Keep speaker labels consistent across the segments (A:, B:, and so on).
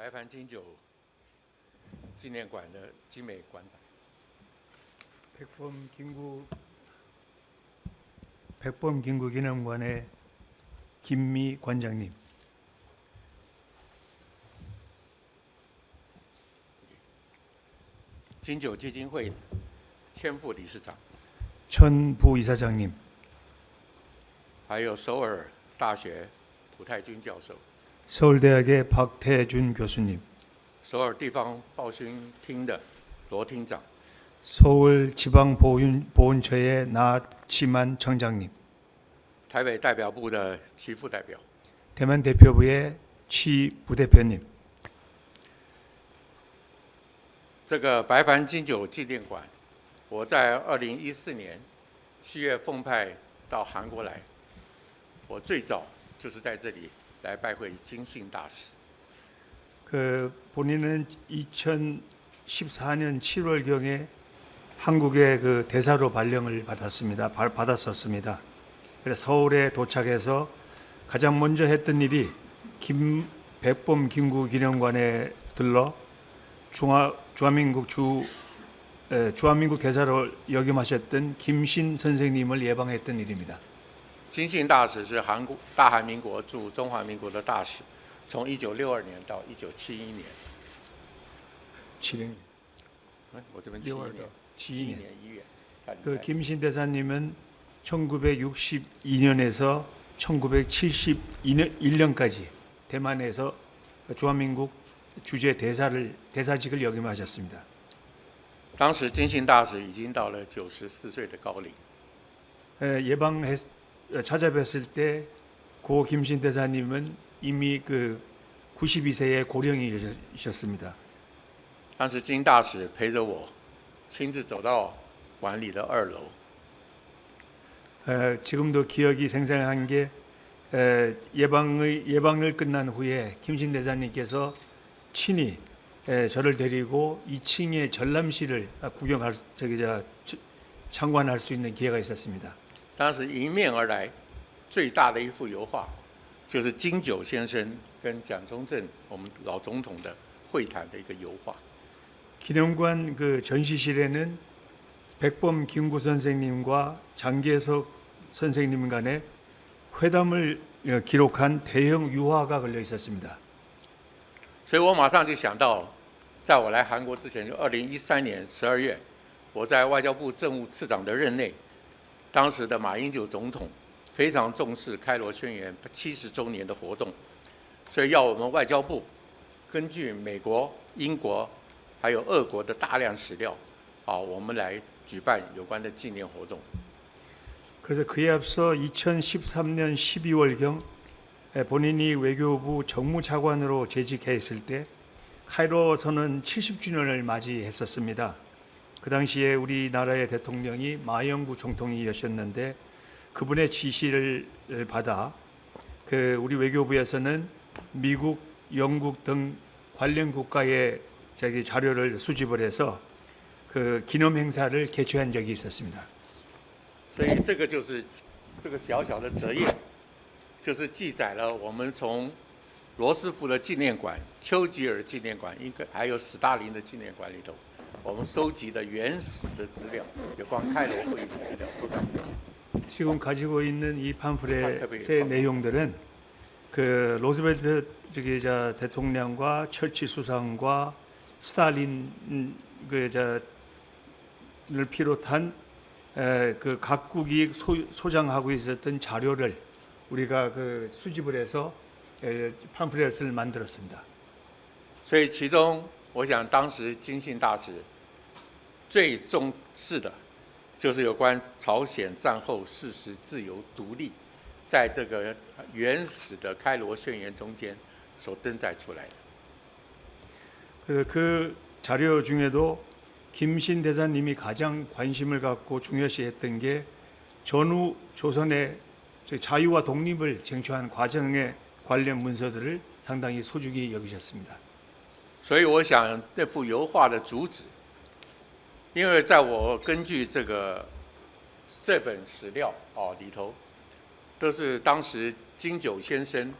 A: 白帆金九纪念馆的精美馆长。
B: 백범 김구 기념관의 김미 관장님,
A: 金九基金会千副理事长，
B: 천 부이사장님,
A: 还有首尔大学朴泰君教授，
B: 서울대학의 박태준 교수님,
A: 首尔地方报讯厅的罗厅长，
B: 서울지방보훈처의 나치만 청장님,
A: 台北代表部的齐副代表，
B: 대만 대표부의 취 부대표님,
A: 这个白帆金九纪念馆，我在2014年7月奉派到韩国来，我最早就是在这里来拜会金信大使。
B: 본인은 2014년 7월경에 한국의 그 대사로 발령을 받았었습니다. 그래서 서울에 도착해서 가장 먼저 했던 일이 백범 김구 기념관에 들러 주한민국 대사로 역임하셨던 김신 선생님을 예방했던 일입니다.
A: 金信大使是大韩民国驻中华民国的大使，从1962年到1971年。
B: 7년.
A: 我这边
B: 6월
A: 71
B: 72년.
A: 年1月。
B: 그 김신 대사님은 1962년에서 1971년까지 대만에서 주한민국 주재 대사직을 역임하셨습니다.
A: 当时金信大使已经到了94岁的高龄。
B: 찾아뵀을 때 고 김신 대사님은 이미 그 92세의 고령이셨습니다.
A: 当时金大使陪着我，亲自走到馆里的2楼。
B: 지금도 기억이 생생한 게 예방을 끝난 후에 김신 대사님께서 친히 저를 데리고 2층의 전람실을 참관할 수 있는 기회가 있었습니다.
A: 当时迎面而来最大的一幅油画，就是金九先生跟蒋中正我们老总统的会谈的一个油画。
B: 기념관 그 전시실에는 백범 김구 선생님과 장계석 선생님 간의 회담을 기록한 대형 유화가 걸려 있었습니다.
A: 所以我马上就想到，在我来韩国之前，就2013年12月，我在外交部政务次长的任内，当时的马英九总统非常重视开罗宣言70周年的活动，所以要我们外交部根据美国、英国还有俄国的大量史料，我们来举办有关的纪念活动。
B: 그래서 그에 앞서 2013년 12월경 본인이 외교부 정무차관으로 재직했을 때 카이로 선언 70주년을 맞이했었습니다. 그 당시에 우리나라의 대통령이 마영구 총통이셨는데 그분의 지시를 받아 우리 외교부에서는 미국, 영국 등 관련 국가의 자료를 수집을 해서 그 기념 행사를 개최한 적이 있었습니다.
A: 所以这个就是这个小小的折页，就是记载了我们从罗斯福的纪念馆、丘吉尔纪念馆，还有史大林的纪念馆里头，我们收集的原始的资料，有关开罗会议的资料都在。
B: 지금 가지고 있는 이 팜플렛의 내용들은 그 로스벨트 대통령과 철치 수상과 스탈린을 비롯한 그 각국이 소장하고 있었던 자료를 우리가 그 수집을 해서 팜플렛을 만들었습니다.
A: 所以其中，我想当时金信大使最重视的，就是有关朝鲜战后事实、自由、独立，在这个原始的开罗宣言中间所登载出来的。
B: 그 자료 중에도 김신 대사님이 가장 관심을 갖고 중요시했던 게 전후 조선의 자유와 독립을 쟁취한 과정에 관련 문서들을 상당히 소중히 여기셨습니다.
A: 所以我想这幅油画的主旨，因为在我根据这本史料里头，都是当时金九先生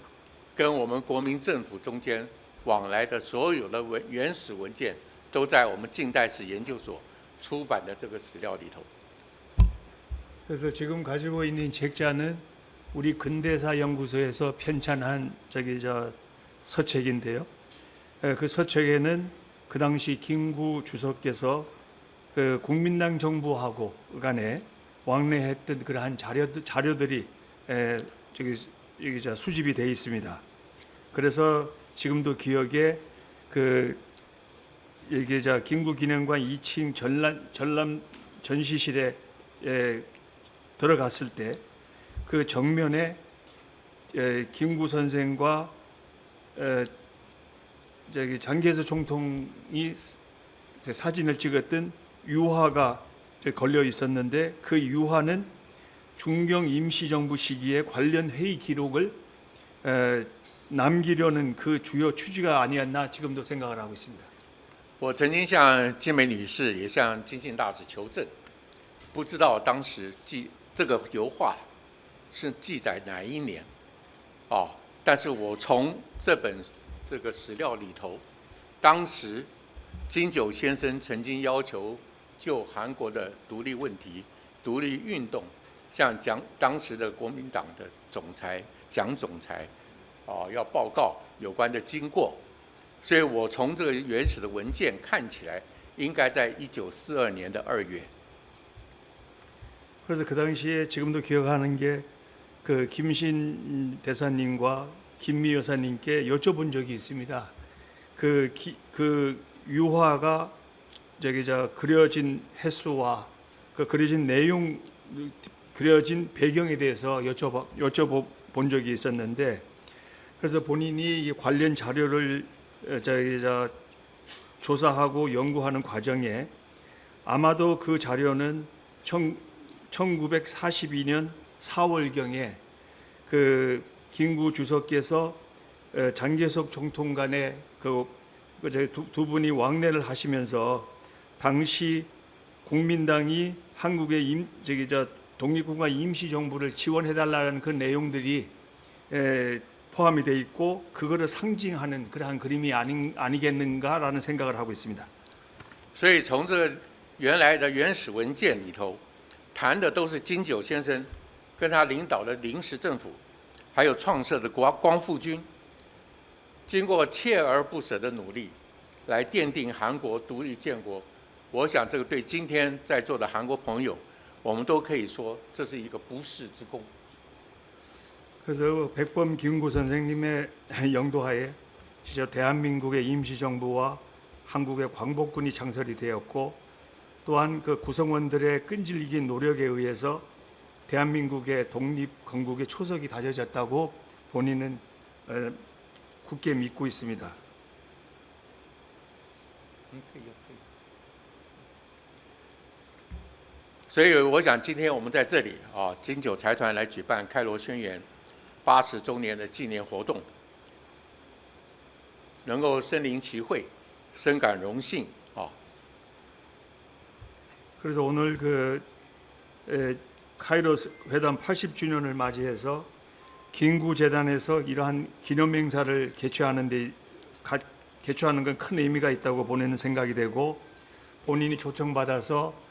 A: 跟我们国民政府中间往来的所有的原始文件，都在我们近代史研究所出版的这个史料里头。
B: 그래서 지금 가지고 있는 책자는 우리 근대사 연구소에서 편찬한 서책인데요. 그 서책에는 그 당시 김구 주석께서 그 국민당 정부하고 간에 왕래했던 그러한 자료들이 수집이 되어 있습니다. 그래서 지금도 기억에 그 김구 기념관 2층 전람 전시실에 들어갔을 때 그 정면에 김구 선생과 장개석 총통이 사진을 찍었던 유화가 걸려 있었는데 그 유화는 중경 임시정부 시기에 관련 회의 기록을 남기려는 그 주요 취지가 아니었나 지금도 생각을 하고 있습니다.
A: 我曾经向金梅女士，也向金信大使求证，不知道当时这个油画是记载哪一年，但是我从这个史料里头，当时金九先生曾经要求就韩国的独立问题、独立运动，向当时的国民党的蒋总裁，要报告有关的经过。所以我从这个原始的文件看起来，应该在1942年的2月。
B: 그래서 그 당시에 지금도 기억하는 게 그 김신 대사님과 김미 여사님께 여쭤본 적이 있습니다. 그 유화가 그려진 횟수와 그 그려진 내용, 그려진 배경에 대해서 여쭤본 적이 있었는데, 그래서 본인이 관련 자료를 조사하고 연구하는 과정에 아마도 그 자료는 1942년 4월경에 그 김구 주석께서 장개석 총통 간에 두 분이 왕래를 하시면서 당시 국민당이 한국의 독립군과 임시정부를 지원해달라는 그 내용들이 포함이 돼 있고 그거를 상징하는 그러한 그림이 아니겠는가라는 생각을 하고 있습니다.
A: 所以从这个原来的原始文件里头，谈的都是金九先生跟他领导的临时政府，还有创设的光复军，经过锲而不舍的努力，来奠定韩国独立建国。我想这个对今天在座的韩国朋友，我们都可以说这是一个不世之功。
B: 그래서 백범 김구 선생님의 영도하에 진짜 대한민국의 임시정부와 한국의 광복군이 창설이 되었고 또한 그 구성원들의 끈질긴 노력에 의해서 대한민국의 독립 건국의 초석이 다져졌다고 본인은 굳게 믿고 있습니다.
A: 所以我想今天我们在这里金九财团来举办开罗宣言80周年的纪念活动，能够身临其会，深感荣幸。
B: 그래서 오늘 그 카이로 회담 80주년을 맞이해서 김구 재단에서 이러한 기념 행사를 개최하는 건 큰 의미가 있다고 본인은 생각이 되고 본인이 초청받아서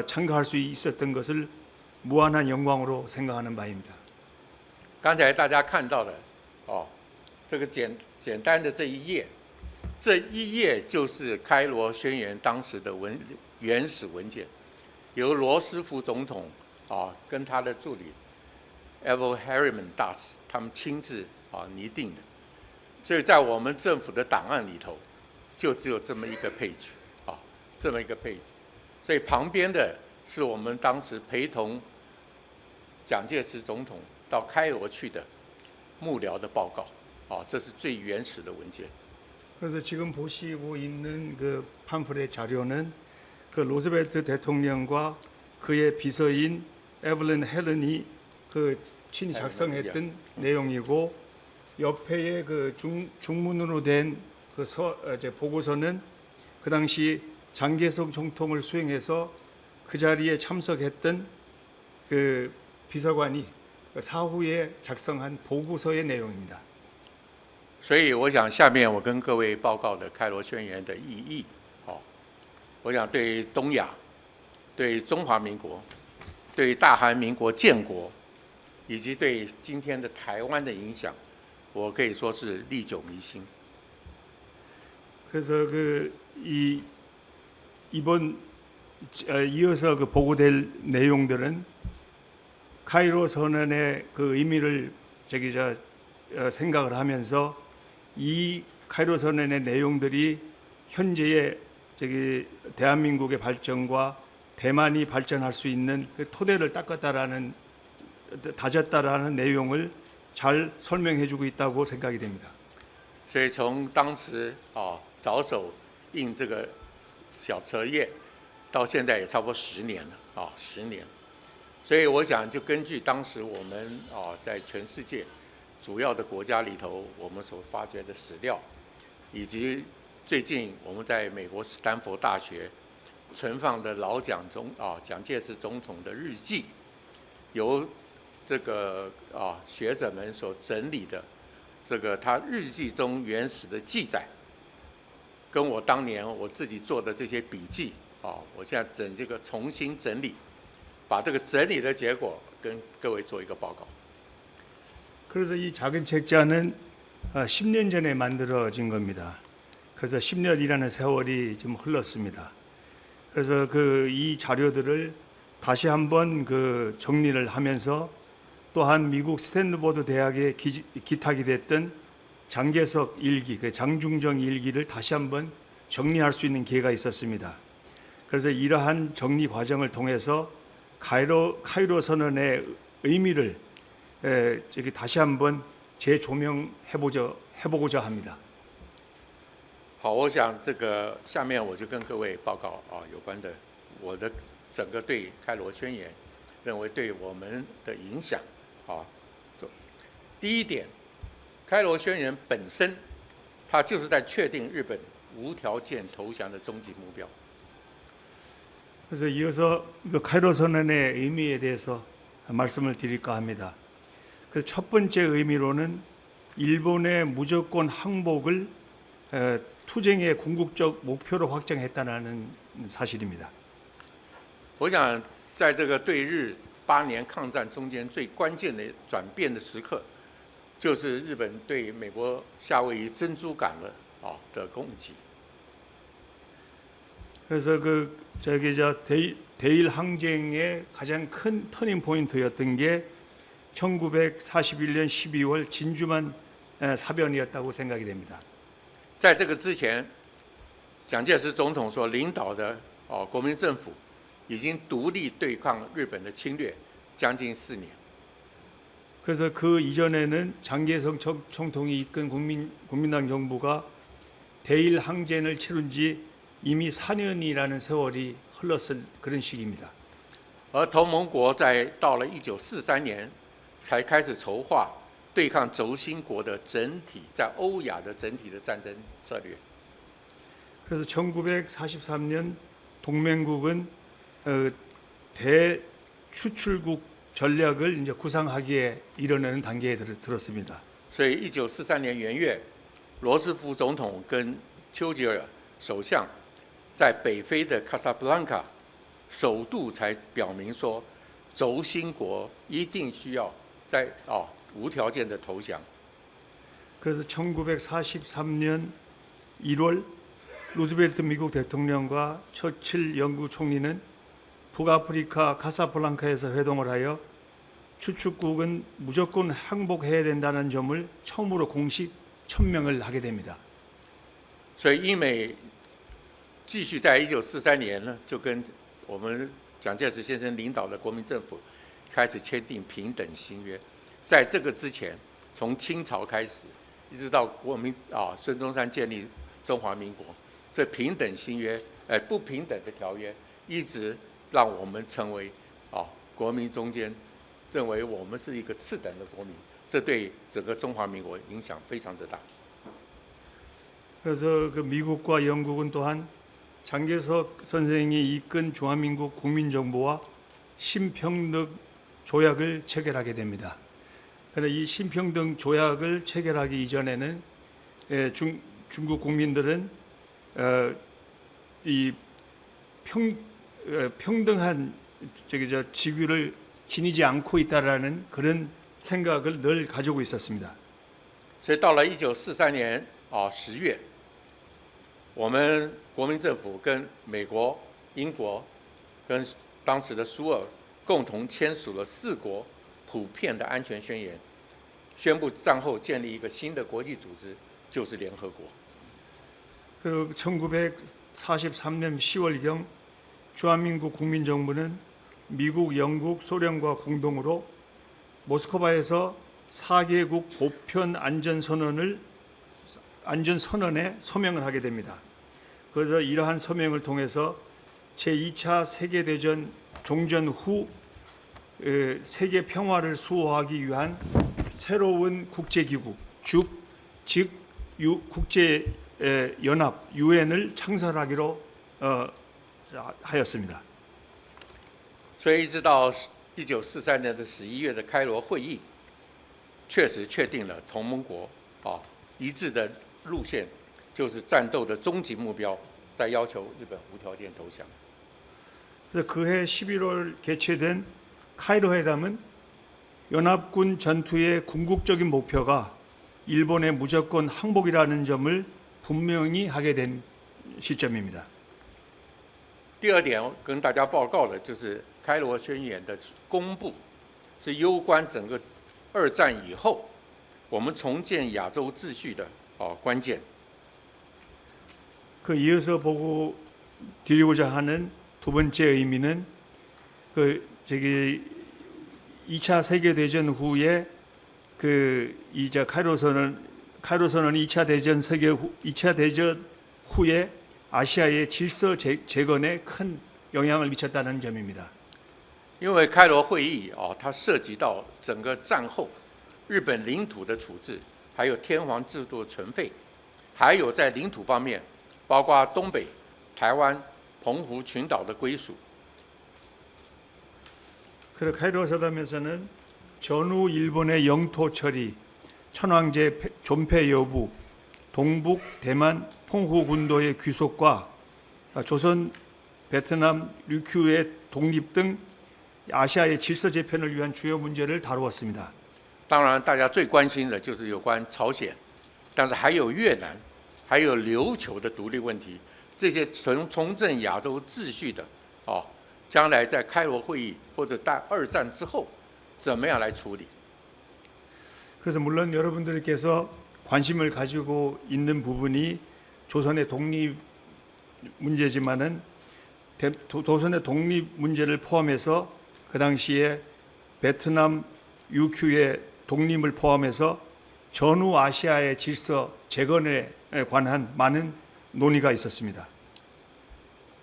B: 참가할 수 있었던 것을 무한한 영광으로 생각하는 바입니다.
A: 刚才大家看到的这个简单的这一页就是开罗宣言当时的原始文件，由罗斯福总统跟他的助理 Evo Harriman 大使他们亲自拟定的，所以在我们政府的档案里头，就只有这么一个 page 这么一个 page， 所以旁边的是我们当时陪同蒋介石总统到开罗去的幕僚的报告，这是最原始的文件。
B: 그래서 지금 보시고 있는 그 팜플렛 자료는 그 로즈벨트 대통령과 그의 비서인 에블린 헬런이 그 친히 작성했던 내용이고 옆에 그 중문으로 된 그 보고서는 그 당시 장개석 총통을 수행해서 그 자리에 참석했던 그 비서관이 사후에 작성한 보고서의 내용입니다.
A: 所以我想下面我跟各位报告的开罗宣言的意义，我想对东亚、对中华民国、对大韩民国建国，以及对今天的台湾的影响，我可以说是历久弥新。
B: 그래서 이번 이어서 보고될 내용들은 카이로 선언의 그 의미를 생각을 하면서 이 카이로 선언의 내용들이 현재의 대한민국의 발전과 대만이 발전할 수 있는 그 토대를 다졌다라는 내용을 잘 설명해주고 있다고 생각이 됩니다.
A: 所以从当时着手印这个小册页，到现在也差不多10年了10年。所以我想就根据当时我们在全世界主要的国家里头我们所发掘的史料，以及最近我们在美国斯坦福大学存放的老蒋介石总统的日记，由这个学者们所整理的这个他日记中原始的记载，跟我当年我自己做的这些笔记我现在重新整理，把这个整理的结果跟各位做一个报告。
B: 그래서 이 작은 책자는 10년 전에 만들어진 겁니다. 그래서 10년이라는 세월이 좀 흘렀습니다. 그래서 이 자료들을 다시 한번 정리를 하면서 또한 미국 스탠드포드 대학에 기탁이 됐던 장개석 일기, 장중정 일기를 다시 한번 정리할 수 있는 기회가 있었습니다. 그래서 이러한 정리 과정을 통해서 카이로 선언의 의미를 다시 한번 재조명해보고자 합니다.
A: 好，我想下面我就跟各位报告有关的我的整个对开罗宣言认为对我们的影响第一点，开罗宣言本身，它就是在确定日本无条件投降的终极目标。
B: 그래서 이어서 카이로 선언의 의미에 대해서 말씀을 드릴까 합니다. 그래서 첫 번째 의미로는 일본의 무조건 항복을 투쟁의 궁극적 목표로 확정했다는 사실입니다.
A: 我想在这个对日8年抗战中间最关键的转变的时刻，就是日本对美国夏威夷珍珠港的攻击。
B: 그래서 대일 항쟁의 가장 큰 터닝 포인트였던 게 1941년 12월 진주만 사변이었다고 생각이 됩니다.
A: 在这个之前，蒋介石总统所领导的国民政府已经独立对抗日本的侵略将近4年。
B: 그래서 그 이전에는 장개석 총통이 이끈 국민당 정부가 대일 항쟁을 치룬 지 이미 4년이라는 세월이 흘렀을 그런 시기입니다.
A: 而同盟国到了1943年才开始筹划对抗轴心国的整体在欧亚的整体的战争策略。
B: 그래서 1943년 동맹국은 대추출국 전략을 이제 구상하기에 이르는 단계에 들었습니다.
A: 所以1943年元月，罗斯福总统跟丘吉尔首相在北非的卡萨布兰卡首度才表明说，轴心国一定需要在无条件的投降。
B: 그래서 1943년 1월 루즈벨트 미국 대통령과 처칠 영국 총리는 북아프리카 카사블랑카에서 회동을 하여 추축국은 무조건 항복해야 된다는 점을 처음으로 공식 천명을 하게 됩니다.
A: 所以英美继续在1943年呢，就跟我们蒋介石先生领导的国民政府开始签订平等新约。在这个之前，从清朝开始，一直到孙中山建立中华民国，这平等新约不平等的条约，一直让我们成为国民中间认为我们是一个次等的国民，这对整个中华民国影响非常的大。
B: 그래서 미국과 영국은 또한 장개석 선생이 이끈 중화민국 국민정부와 신평등 조약을 체결하게 됩니다. 그런데 이 신평등 조약을 체결하기 이전에는 중국 국민들은 이 평등한 지위를 지니지 않고 있다라는 그런 생각을 늘 가지고 있었습니다.
A: 所以到了1943年10月，我们国民政府跟美国、英国跟当时的苏俄共同签署了4国普遍的安全宣言，宣布战后建立一个新的国际组织，就是联合国。
B: 1943년 10월경 주한민국 국민정부는 미국, 영국, 소련과 공동으로 모스크바에서 4개국 보편 안전선언에 서명을 하게 됩니다. 그래서 이러한 서명을 통해서 제2차 세계대전 종전 후 세계 평화를 수호하기 위한 새로운 국제기구, 즉 국제연합 (UN을) 창설하기로 하였습니다.
A: 所以一直到1943年的11月的开罗会议，确实确定了同盟国一致的路线，就是战斗的终极目标，在要求日本无条件投降。
B: 그래서 그해 11월 개최된 카이로 회담은 연합군 전투의 궁극적인 목표가 일본의 무조건 항복이라는 점을 분명히 하게 된 시점입니다.
A: 第二点跟大家报告的就是开罗宣言的公布，是攸关整个2战以后我们重建亚洲秩序的关键。
B: 그 이어서 보고 드리고자 하는 두 번째 의미는 2차 세계 대전 후에 이제 카이로 선언이 2차 대전 후에 아시아의 질서 재건에 큰 영향을 미쳤다는 점입니다.
A: 因为开罗会议它涉及到整个战后日本领土的处置，还有天皇制度的存废，还有在领土方面，包括东北、台湾、澎湖群岛的归属。
B: 그리고 카이로 회담에서는 전후 일본의 영토 처리, 천황제 존폐 여부, 동북 대만澎湖군도의 귀속과 조선, 베트남, 류큐의 독립 등 아시아의 질서 재편을 위한 주요 문제를 다루었습니다.
A: 当然，大家最关心的就是有关朝鲜，但是还有越南，还有琉球的独立问题，这些重振亚洲秩序的将来在开罗会议或者在2战之后，怎么样来处理？
B: 그래서 물론 여러분들께서 관심을 가지고 있는 부분이 조선의 독립 문제지만은 조선의 독립 문제를 포함해서 그 당시에 베트남, 유큐의 독립을 포함해서 전후 아시아의 질서 재건에 관한 많은 논의가 있었습니다.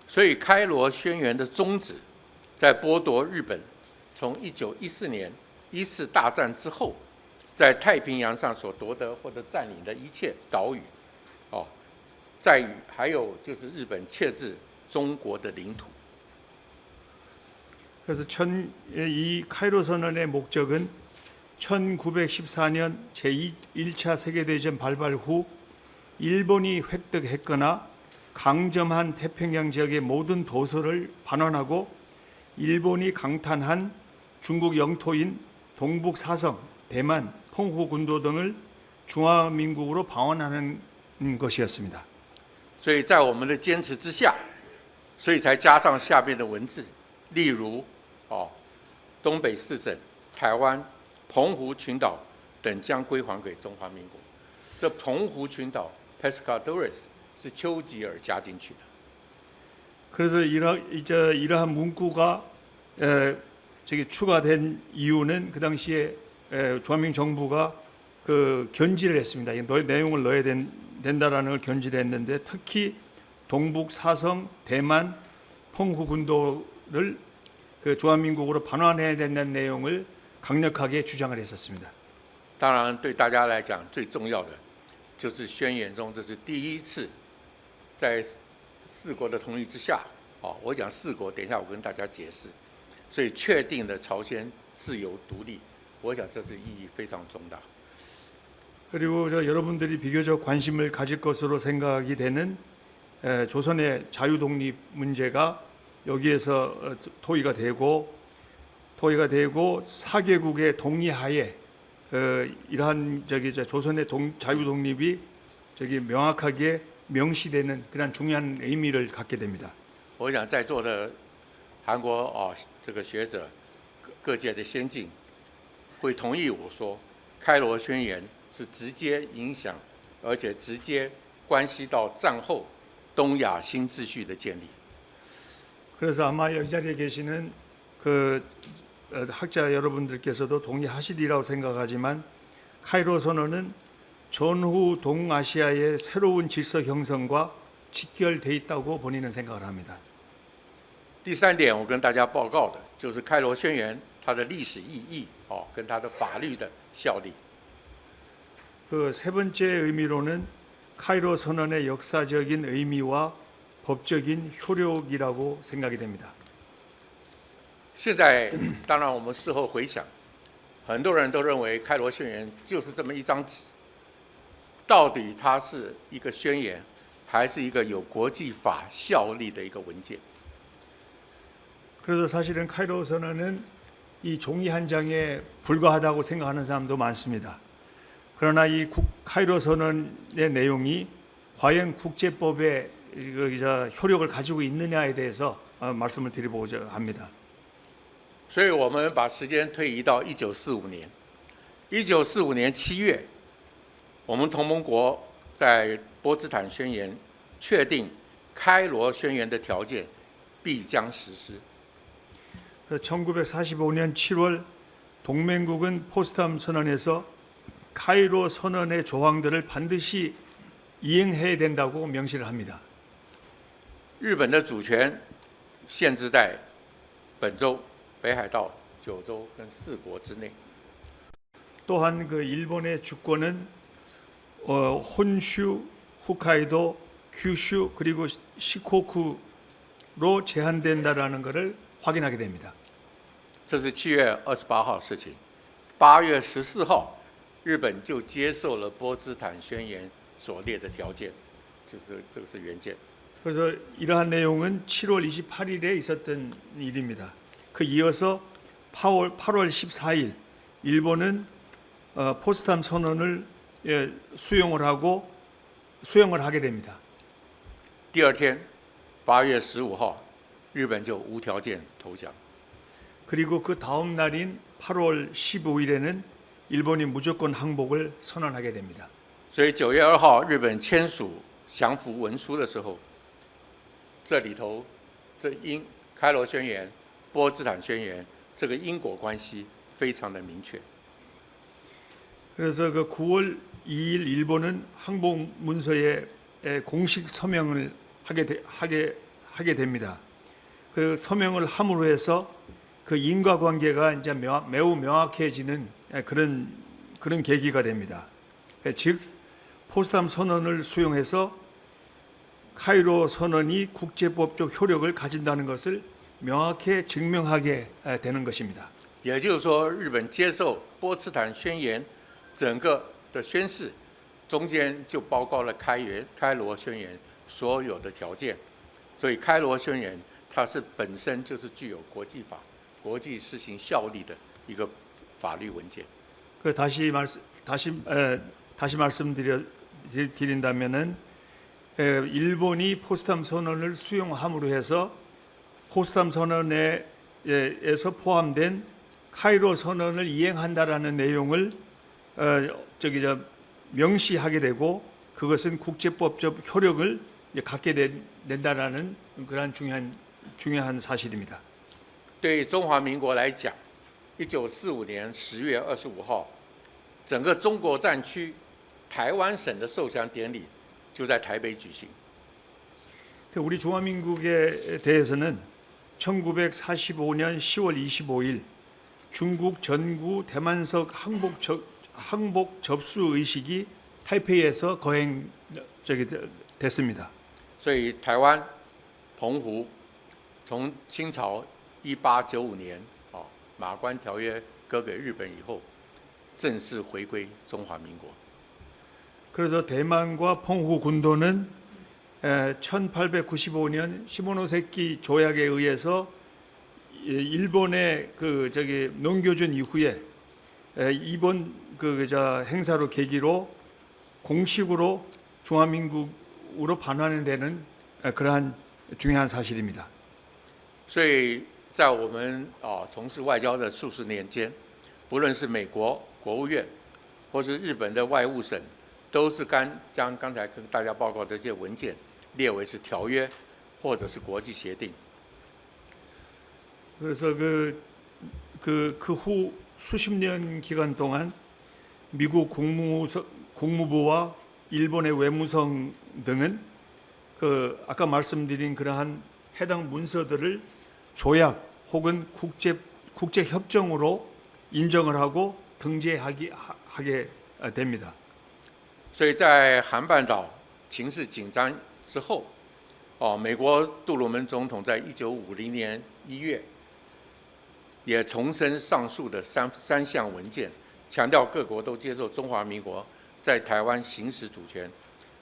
A: 所以开罗宣言的宗旨，在剥夺日本从1914年1次大战之后，在太平洋上所夺得或者占领的一切岛屿，在于还有就是日本窃制中国的领土。
B: 그래서 이 카이로 선언의 목적은 1914년 제1차 세계대전 발발 후 일본이 획득했거나 강점한 태평양 지역의 모든 도서를 반환하고 일본이 강탄한 중국 영토인 동북 사성, 대만,澎湖군도 등을 중화민국으로 방언하는 것이었습니다.
A: 所以在我们的坚持之下，所以才加上下面的文字，例如东北4省、台湾、澎湖群岛等将归还给中华民国。这澎湖群岛 Pescadores 是丘吉尔加进去的。
B: 그래서 이러한 문구가 추가된 이유는 그 당시에 중화민국 정부가 견지를 했습니다. 내용을 넣어야 된다라는 걸 견지를 했는데 특히 동북 사성, 대만,澎湖군도를 중화민국으로 반환해야 된다는 내용을 강력하게 주장을 했었습니다.
A: 当然，对大家来讲最重要的就是宣言中这是第一次在4国的同意之下，我讲4国，等一下我跟大家解释，所以确定了朝鲜自由独立，我想这是意义非常重大。
B: 그리고 여러분들이 비교적 관심을 가질 것으로 생각이 되는 조선의 자유 독립 문제가 여기에서 토의가 되고 4개국의 동의하에 이러한 조선의 자유 독립이 명확하게 명시되는 그런 중요한 의미를 갖게 됩니다.
A: 我想在座的韩国这个学者各界的先进会同意我说，开罗宣言是直接影响而且直接关系到战后东亚新秩序的建立。
B: 그래서 아마 여기 자리에 계시는 학자 여러분들께서도 동의하시리라고 생각하지만 카이로 선언은 전후 동아시아의 새로운 질서 형성과 직결돼 있다고 본인은 생각을 합니다.
A: 第三点，我跟大家报告的就是开罗宣言它的历史意义跟它的法律的效力。
B: 그 세 번째 의미로는 카이로 선언의 역사적인 의미와 법적인 효력이라고 생각이 됩니다.
A: 现在当然我们事后回想，很多人都认为开罗宣言就是这么一张纸，到底它是一个宣言，还是一个有国际法效力的一个文件？
B: 그래서 사실은 카이로 선언은 이 종이 한 장에 불과하다고 생각하는 사람도 많습니다. 그러나 이 카이로 선언의 내용이 과연 국제법의 효력을 가지고 있느냐에 대해서 말씀을 드리고자 합니다.
A: 所以我们把时间推移到1945年。1945年7月，我们同盟国在波茨坦宣言确定开罗宣言的条件必将实施。
B: 1945년 7월 동맹국은 포츠담 선언에서 카이로 선언의 조항들을 반드시 이행해야 된다고 명시를 합니다.
A: 日本的主权限制在本州、北海道、九州跟4国之内。
B: 또한 일본의 주권은 혼슈, 홋카이도, 규슈 그리고 시코쿠로 제한된다라는 것을 확인하게 됩니다.
A: 这是7月28号事情。8月14号，日本就接受了波茨坦宣言所列的条件，就是这个是原件。
B: 그래서 이러한 내용은 7월 28일에 있었던 일입니다. 그 이어서 8월 14일 일본은 포츠담 선언을 수용을 하게 됩니다.
A: 第二天，8月15号，日本就无条件投降。
B: 그리고 그 다음 날인 8월 15일에는 일본이 무조건 항복을 선언하게 됩니다.
A: 所以9月2号，日本签署降服文书的时候，这里头开罗宣言、波茨坦宣言这个因果关系非常的明确。
B: 그래서 9월 2일 일본은 항복 문서에 공식 서명을 하게 됩니다. 그 서명을 함으로 해서 그 인과관계가 이제 매우 명확해지는 그런 계기가 됩니다. 즉 포츠담 선언을 수용해서 카이로 선언이 국제법적 효력을 가진다는 것을 명확히 증명하게 되는 것입니다.
A: 也就是说，日本接受波茨坦宣言整个的宣誓，中间就包括了开罗宣言所有的条件，所以开罗宣言它是本身就是具有国际法、国际施行效力的一个法律文件。
B: 다시 말씀드린다면은 일본이 포츠담 선언을 수용함으로 해서 포츠담 선언에서 포함된 카이로 선언을 이행한다라는 내용을 명시하게 되고 그것은 국제법적 효력을 갖게 된다라는 그런 중요한 사실입니다.
A: 对中华民国来讲，1945年10月25号，整个中国战区台湾省的受降典礼就在台北举行。
B: 우리 중화민국에 대해서는 1945년 10월 25일 중국 전구 대만석 항복 접수 의식이 타이페이에서 됐습니다.
A: 所以台湾、澎湖从清朝1895年马关条约割给日本以后，正式回归中华民国。
B: 그래서 대만과 펑후 군도는 1895년 시모노세키 조약에 의해서 일본의 농교전 이후에 이번 행사로 계기로 공식으로 중화민국으로 반환되는 그러한 중요한 사실입니다.
A: 所以在我们从事外交的数十年间，不论是美国国务院，或是日本的外务省，都是将刚才跟大家报告的这些文件列为是条约或者是国际协定。
B: 그래서 그 후 수십 년 기간 동안 미국 국무부와 일본의 외무성 등은 아까 말씀드린 그러한 해당 문서들을 조약 혹은 국제 협정으로 인정을 하고 등재하게 됩니다.
A: 所以在韩半岛情势紧张之后，美国杜鲁门总统在1950年1月也重申上述的三项文件，强调各国都接受中华民国在台湾行使主权。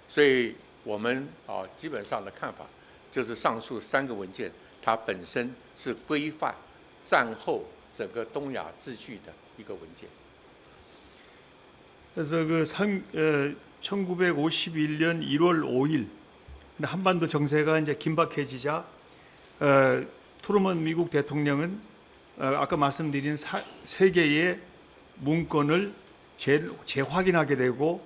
A: 所以我们基本上的看法就是上述3个文件，它本身是规范战后整个东亚秩序的一个文件。
B: 그래서 1951년 1월 5일 한반도 정세가 이제 긴박해지자 트루먼 미국 대통령은 아까 말씀드린 세 개의 문건을 재확인하게 되고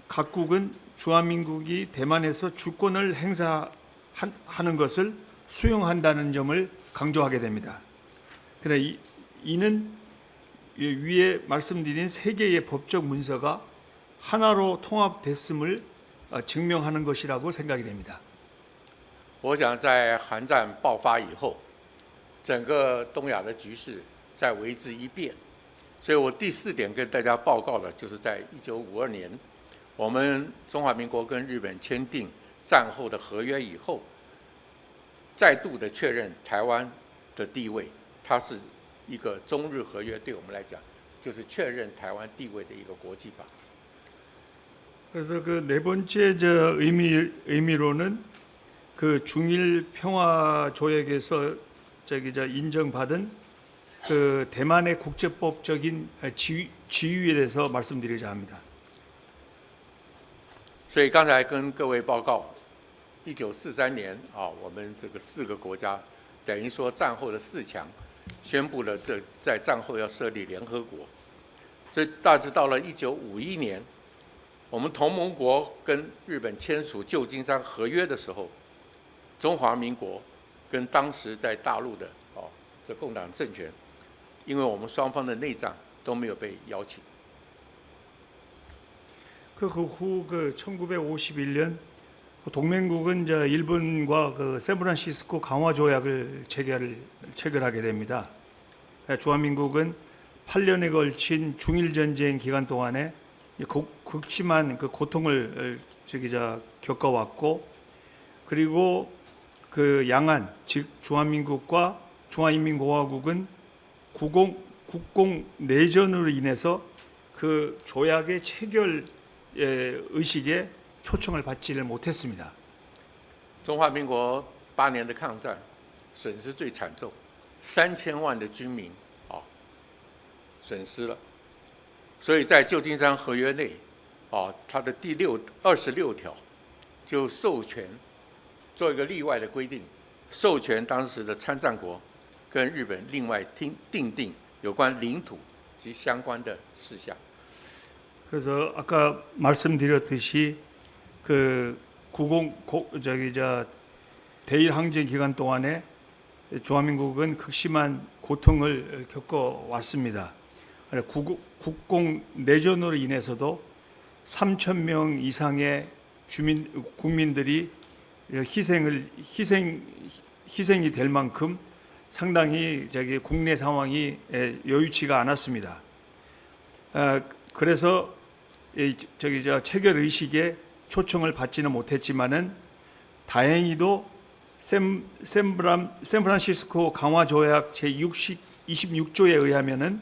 B: 각국은 주한민국이 대만에서 주권을 행사하는 것을 수용한다는 점을 강조하게 됩니다. 그러나 이는 위에 말씀드린 세 개의 법적 문서가 하나로 통합됐음을 증명하는 것이라고 생각이 됩니다.
A: 我想在韩战爆发以后，整个东亚的局势在为之一变，所以我第4点跟大家报告的就是在1952年，我们中华民国跟日本签订战后的合约以后，再度的确认台湾的地位，它是一个中日合约，对我们来讲就是确认台湾地位的一个国际法。
B: 그래서 네 번째 의미로는 중일 평화 조약에서 인정받은 대만의 국제법적인 지위에 대해서 말씀드리자 합니다.
A: 所以刚才跟各位报告，1943年我们这个4个国家，等于说战后的4强，宣布了在战后要设立联合国。所以大致到了1951年，我们同盟国跟日本签署旧金山合约的时候，中华民国跟当时在大陆的这共党政权，因为我们双方的内战都没有被邀请。
B: 그 후 1951년 동맹국은 이제 일본과 샌프란시스코 강화 조약을 체결하게 됩니다. 주한민국은 8년에 걸친 중일 전쟁 기간 동안에 극심한 고통을 겪어왔고, 그리고 양안 즉 주한민국과 중화인민공화국은 국공 내전으로 인해서 그 조약의 체결 의식에 초청을 받지를 못했습니다.
A: 中华民国8年的抗战，损失最惨重，3000万的军民损失了。所以在旧金山合约内，它的第26条就授权做一个例外的规定，授权当时的参战国跟日本另外订定有关领土及相关的事项。
B: 그래서 아까 말씀드렸듯이 대일 항쟁 기간 동안에 중화민국은 극심한 고통을 겪어왔습니다. 국공 내전으로 인해서도 3,000명 이상의 국민들이 희생이 될 만큼 상당히 국내 상황이 여유치가 않았습니다. 그래서 체결 의식에 초청을 받지는 못했지만은 다행히도 샌프란시스코 강화 조약 제26조에 의하면은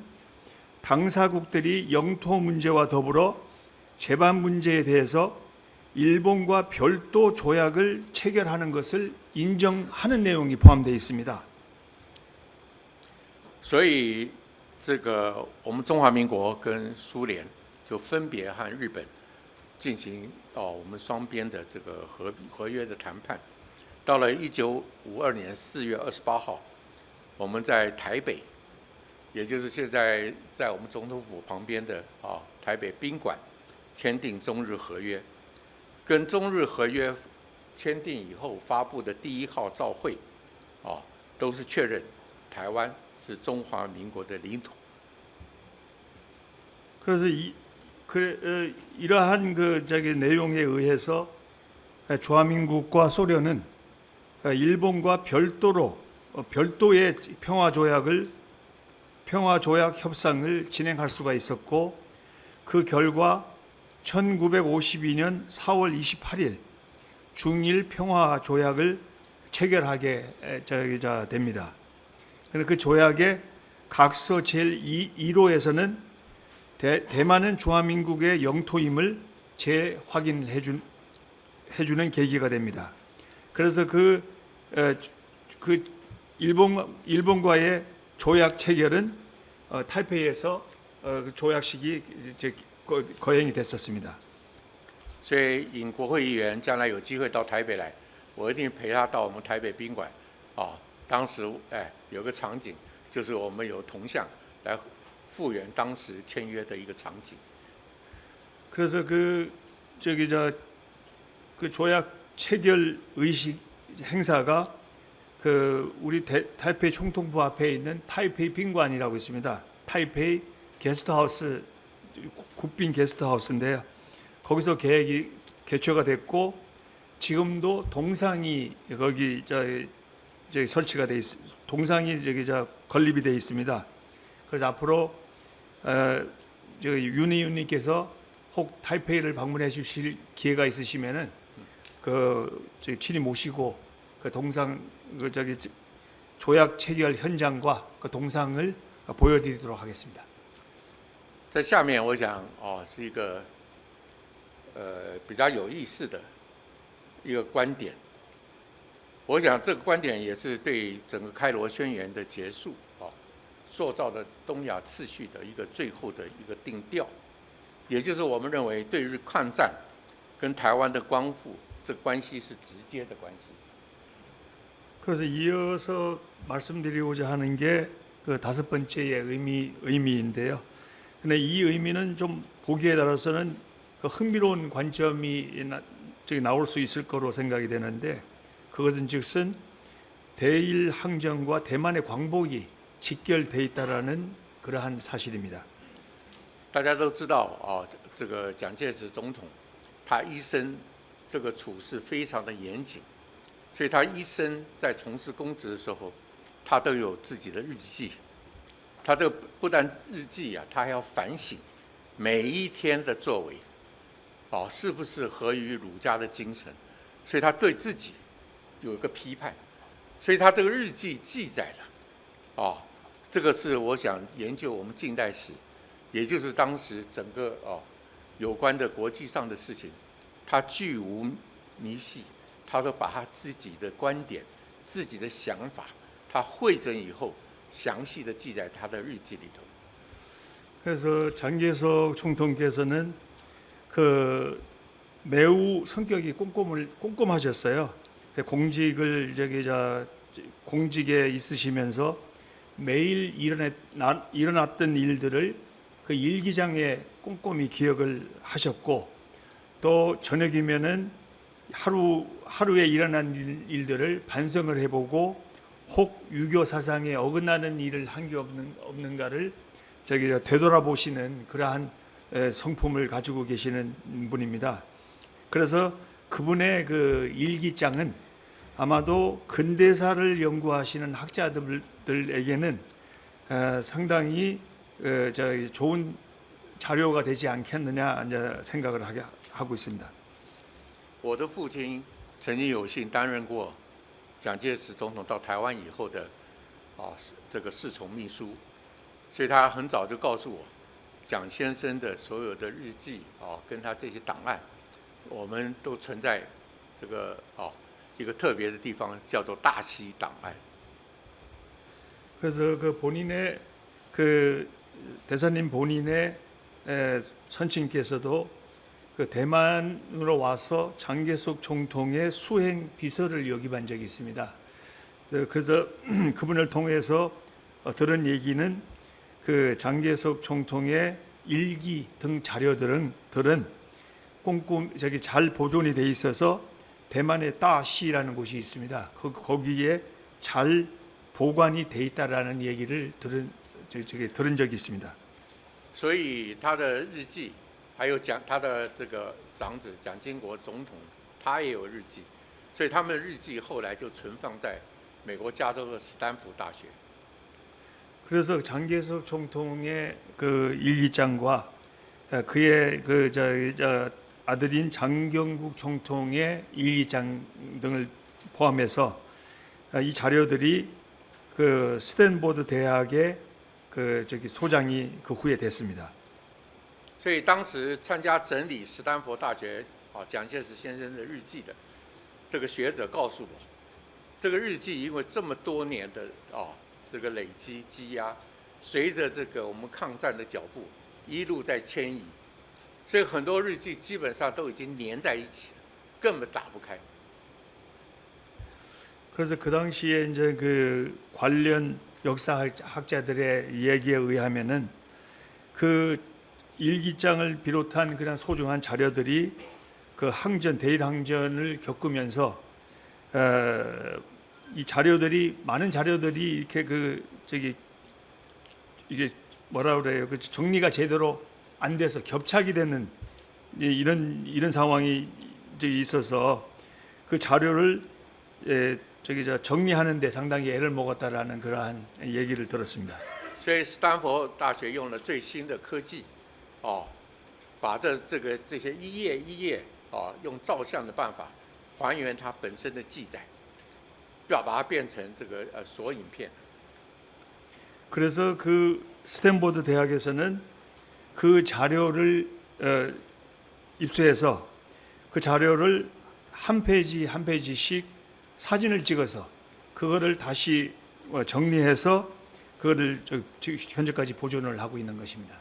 B: 당사국들이 영토 문제와 더불어 재반 문제에 대해서 일본과 별도 조약을 체결하는 것을 인정하는 내용이 포함되어 있습니다.
A: 所以，这个我们中华民国跟苏联就分别和日本进行我们双边的这个合约的谈判。到了1952年4月28号，我们在台北，也就是现在在我们总统府旁边的台北宾馆签订中日合约。跟中日合约签订以后发布的第1号照会，都是确认台湾是中华民国的领土。
B: 그래서 이러한 내용에 의해서 주한민국과 소련은 일본과 별도의 평화조약 협상을 진행할 수가 있었고 그 결과 1952년 4월 28일 중일 평화조약을 체결하게 됩니다. 그 조약의 각서 제1호에서는 대만은 중화민국의 영토임을 재확인해 주는 계기가 됩니다. 그래서 일본과의 조약 체결은 타이페이에서 조약식이 거행이 됐었습니다.
A: 所以尹国会议员将来有机会到台北来，我一定陪他到我们台北宾馆。当时有个场景，就是我们有铜像来复原当时签约的一个场景。
B: 그래서 그 조약 체결 의식 행사가 우리 타이페이 총통부 앞에 있는 타이페이賓館이라고 있습니다. 타이페이 게스트하우스, 국빈 게스트하우스인데요. 거기서 계획이 개최가 됐고 지금도 동상이 거기 설치가 돼 있습니다. 동상이 건립이 돼 있습니다. 그래서 앞으로 윤 의원님께서 혹 타이페이를 방문해 주실 기회가 있으시면은 친히 모시고 그 동상 조약 체결 현장과 그 동상을 보여드리도록 하겠습니다.
A: 在下面我想是一个比较有意思的一个观点。我想这个观点也是对整个开罗宣言的结束塑造的东亚次序的一个最后的一个定调，也就是我们认为对日抗战跟台湾的光复这关系是直接的关系。
B: 그래서 이어서 말씀드리고자 하는 게 그 5번째의 의미인데요. 근데 이 의미는 좀 보기에 따라서는 흥미로운 관점이 나올 수 있을 거로 생각이 되는데 그것은 즉슨 대일 항전과 대만의 광복이 직결돼 있다라는 그러한 사실입니다.
A: 大家都知道这个蒋介石总统他一生这个处事非常的严谨，所以他一生在从事公职的时候，他都有自己的日记。他这个不但日记他还要反省每一天的作为，是不是合于儒家的精神，所以他对自己有一个批判，所以他这个日记记载了，这个是我想研究我们近代史，也就是当时整个有关的国际上的事情，他巨无迷信，他都把他自己的观点、自己的想法，他汇整以后，详细的记在他的日记里头。
B: 그래서 장개석 총통께서는 매우 성격이 꼼꼼하셨어요. 공직에 있으시면서 매일 일어났던 일들을 그 일기장에 꼼꼼히 기억을 하셨고 또 저녁이면은 하루에 일어난 일들을 반성을 해보고 혹 유교 사상에 어긋나는 일을 한 게 없는가를 되돌아보시는 그러한 성품을 가지고 계시는 분입니다. 그래서 그분의 그 일기장은 아마도 근대사를 연구하시는 학자들에게는 상당히 좋은 자료가 되지 않겠느냐 생각을 하고 있습니다.
A: 我的父亲曾经有幸担任过蒋介石总统到台湾以后的这个侍从秘书，所以他很早就告诉我，蒋先生的所有的日记跟他这些档案，我们都存在这个一个特别的地方，叫做大溪档案。
B: 그래서 그 본인의 그 대사님 본인의 선친께서도 그 대만으로 와서 장개석 총통의 수행 비서를 역임한 적이 있습니다. 그래서 그분을 통해서 들은 얘기는 그 장개석 총통의 일기 등 자료들은 꼼꼼 잘 보존이 돼 있어서 대만의 따시라는 곳이 있습니다. 거기에 잘 보관이 돼 있다라는 얘기를 들은 적이 있습니다.
A: 所以他的日记，还有他的这个长子蒋经国总统，他也有日记，所以他们的日记后来就存放在美国加州的斯坦福大学。
B: 그래서 장개석 총통의 그 일기장과 그의 아들인 장경국 총통의 일기장 등을 포함해서 이 자료들이 그 스탠포드 대학의 그 소장이 그 후에 됐습니다.
A: 所以当时参加整理斯坦福大学蒋介石先生的日记的这个学者告诉我，这个日记因为这么多年的这个累积积压，随着这个我们抗战的脚步一路在迁移，所以很多日记基本上都已经粘在一起了，根本打不开。
B: 그래서 그 당시에 이제 그 관련 역사학자들의 얘기에 의하면은 그 일기장을 비롯한 그런 소중한 자료들이 그 항전 대일 항전을 겪으면서 이 자료들이 많은 자료들이 이렇게 이게 뭐라 그래요? 그 정리가 제대로 안 돼서 겹착이 되는 이런 상황이 있어서 그 자료를 정리하는 데 상당히 애를 먹었다라는 그러한 얘기를 들었습니다.
A: 所以斯坦福大学用了最新的科技，把这些一页一页用照相的办法还原它本身的记载，把它变成这个索引片。
B: 그래서 그 스탠포드 대학에서는 그 자료를 입수해서 그 자료를 한 페이지 한 페이지씩 사진을 찍어서 그거를 다시 정리해서 그거를 현재까지 보존을 하고 있는 것입니다.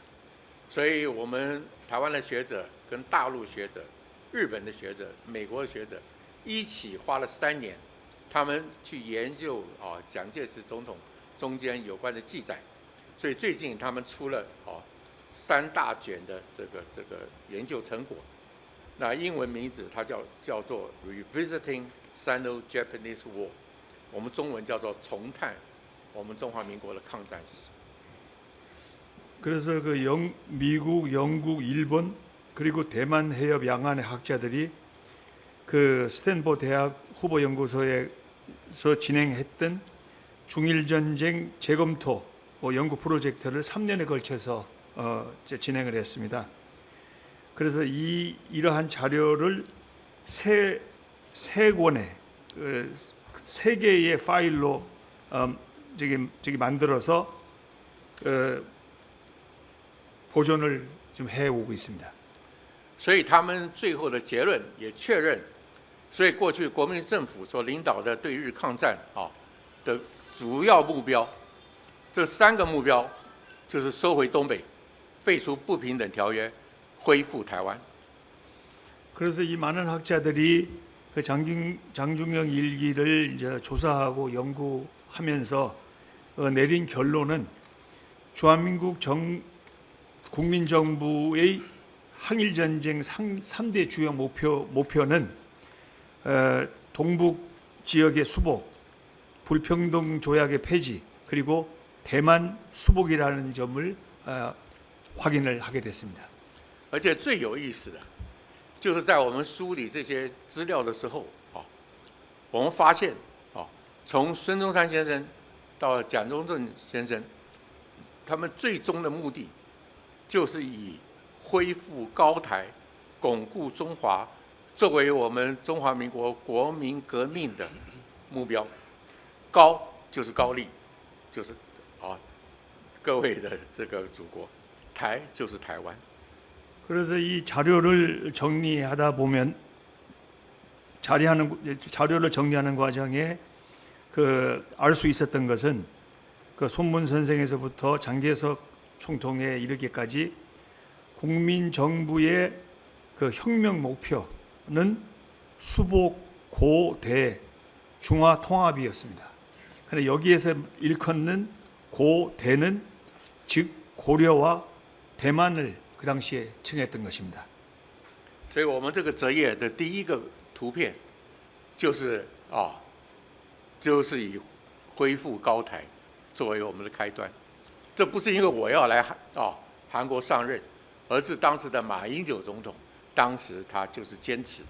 A: 所以我们台湾的学者跟大陆学者、日本的学者、美国的学者一起花了3年，他们去研究蒋介石总统中间有关的记载，所以最近他们出了3大卷的这个研究成果。那英文名字它叫做 Revisiting Sino-Japanese War， 我们中文叫做重探我们中华民国的抗战史。
B: 그래서 그 미국, 영국, 일본 그리고 대만 해협 양안의 학자들이 그 스탠포드 대학 후보 연구소에서 진행했던 중일 전쟁 재검토 연구 프로젝트를 3년에 걸쳐서 진행을 했습니다. 그래서 이러한 자료를 세 권의 세 개의 파일로 만들어서 보존을 좀 해오고 있습니다.
A: 所以他们最后的结论也确认，所以过去国民政府所领导的对日抗战的主要目标，这3个目标就是收回东北、废除不平等条约、恢复台湾。
B: 그래서 이 많은 학자들이 그 장중영 일기를 이제 조사하고 연구하면서 내린 결론은 주한민국 국민정부의 항일전쟁 3대 주요 목표는 동북 지역의 수복, 불평등 조약의 폐지, 그리고 대만 수복이라는 점을 확인을 하게 됐습니다.
A: 而且最有意思的，就是在我们梳理这些资料的时候，我们发现，从孙中山先生到蒋中正先生，他们最终的目的，就是以恢复高台、巩固中华，作为我们中华民国国民革命的目标。高就是高丽，就是各位的这个祖国；台就是台湾。
B: 그래서 이 자료를 정리하다 보면 자료를 정리하는 과정에 알 수 있었던 것은 그 손문 선생에서부터 장개석 총통에 이르기까지 국민 정부의 그 혁명 목표는 수복 고대 중화 통합이었습니다. 그런데 여기에서 일컫는 고대는 즉 고려와 대만을 그 당시에 칭했던 것입니다.
A: 所以我们这个折页的第一个图片就是就是以恢复高台作为我们的开端。这不是因为我要来韩国上任，而是当时的马英九总统，当时他就是坚持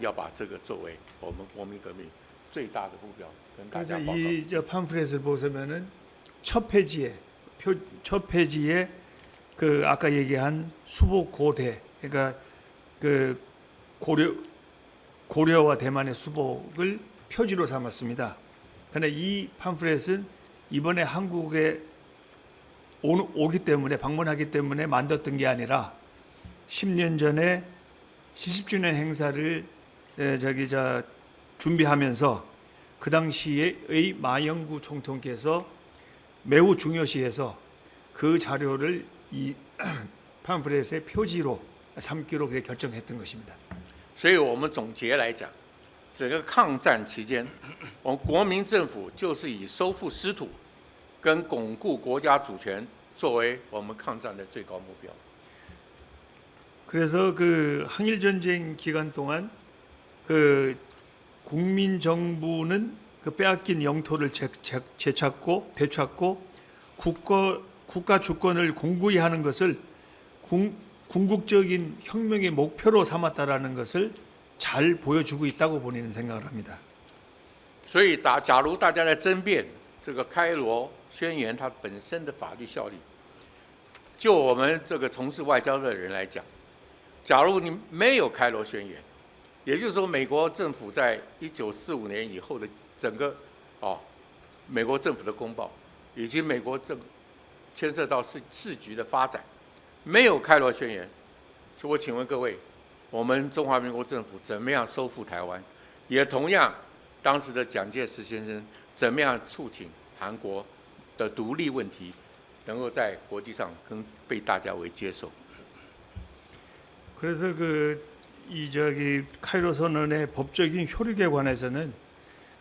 A: 要把这个作为我们国民革命最大的目标，跟大家
B: 그래서
A: 报告。
B: 이 팜플렛을 보시면은 첫 페이지에 그 아까 얘기한 수복 고대, 그러니까 그 고려와 대만의 수복을 표지로 삼았습니다. 그런데 이 팜플렛은 이번에 한국에 오기 때문에 방문하기 때문에 만들었던 게 아니라 10년 전에 70주년 행사를 준비하면서 그 당시의 마영구 총통께서 매우 중요시해서 그 자료를 이 팜플렛의 표지로 삼기로 그렇게 결정했던 것입니다.
A: 所以我们总结来讲，整个抗战期间，我们国民政府就是以收复失土跟巩固国家主权作为我们抗战的最高目标。
B: 그래서 그 항일 전쟁 기간 동안 그 국민 정부는 그 빼앗긴 영토를 되찾고 국가 주권을 공고히 하는 것을 궁극적인 혁명의 목표로 삼았다라는 것을 잘 보여주고 있다고 본인은 생각을 합니다.
A: 所以假如大家在争辩这个开罗宣言它本身的法律效力，就我们这个从事外交的人来讲，假如你没有开罗宣言，也就是说美国政府在1945年以后的整个美国政府的公报，以及美国牵涉到世局的发展，没有开罗宣言，所以我请问各位，我们中华民国政府怎么样收复台湾？也同样，当时的蒋介石先生怎么样促请韩国的独立问题能够在国际上被大家为接受？
B: 그래서 카이로 선언의 법적인 효력에 관해서는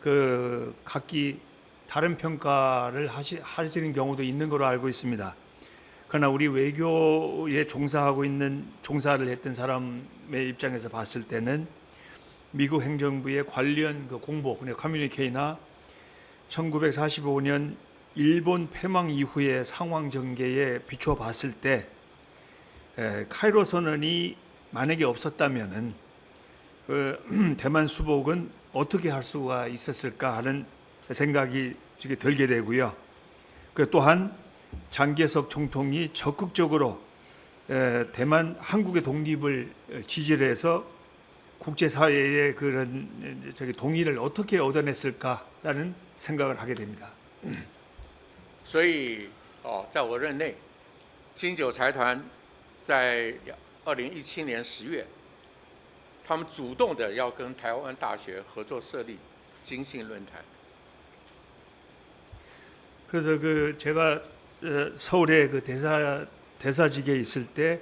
B: 그 각기 다른 평가를 하시는 경우도 있는 걸로 알고 있습니다. 그러나 우리 외교에 종사를 했던 사람의 입장에서 봤을 때는 미국 행정부의 관련 그 공보, 커뮤니케이나 1945년 일본 패망 이후의 상황 전개에 비추어 봤을 때 카이로 선언이 만약에 없었다면은 대만 수복은 어떻게 할 수가 있었을까 하는 생각이 들게 되고요. 또한 장개석 총통이 적극적으로 대만 한국의 독립을 지지를 해서 국제사회의 그런 동의를 어떻게 얻어냈을까라는 생각을 하게 됩니다.
A: 所以在我任内，金九财团在2017年10月，他们主动的要跟台湾大学合作设立经信论坛。
B: 그래서 제가 서울의 대사직에 있을 때,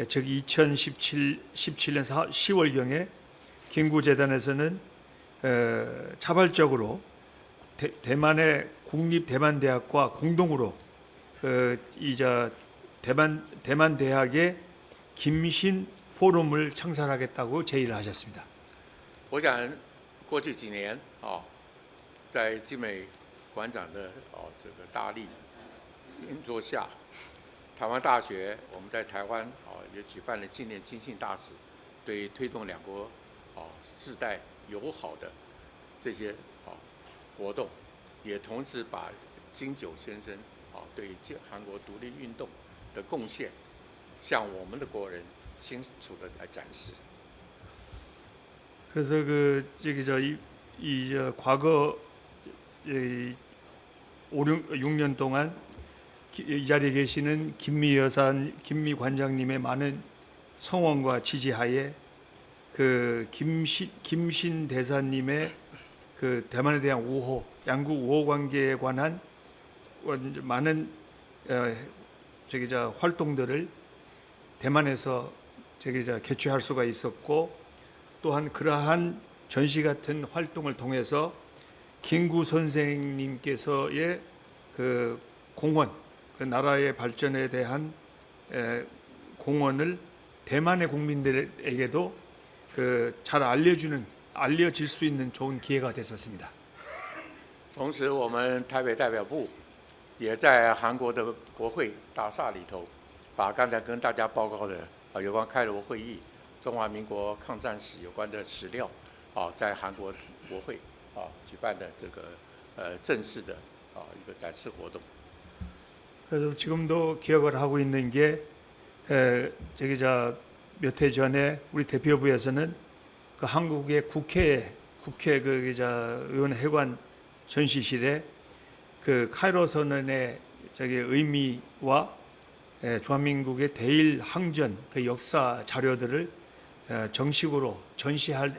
B: 즉 2017년 10월경에 김구재단에서는 자발적으로 대만의 국립대만대학과 공동으로 대만 대학의 김신 포럼을 창설하겠다고 제의를 하셨습니다.
A: 我想过去几年在金美馆长的这个大力运作下，台湾大学我们在台湾也举办了纪念经信大使，对推动两国世代友好的这些活动，也同时把金九先生对韩国独立运动的贡献，向我们的国人清楚的来展示。
B: 그래서 과거 6년 동안 이 자리에 계시는 김미 관장님의 많은 성원과 지지하에 그 김신 대사님의 그 대만에 대한 우호, 양국 우호 관계에 관한 많은 활동들을 대만에서 개최할 수가 있었고, 또한 그러한 전시 같은 활동을 통해서 김구 선생님께서의 그 공헌, 그 나라의 발전에 대한 공헌을 대만의 국민들에게도 잘 알려질 수 있는 좋은 기회가 됐었습니다.
A: 同时，我们台北代表部也在韩国的国会大厦里头，把刚才跟大家报告的有关开罗会议、中华民国抗战史有关的史料在韩国国会举办的这个正式的一个展示活动。
B: 그래서 지금도 기억을 하고 있는 게 몇 해 전에 우리 대표부에서는 그 한국의 국회 의원 회관 전시실에 그 카이로 선언의 의미와 주한민국의 대일 항전 그 역사 자료들을 정식으로 전시할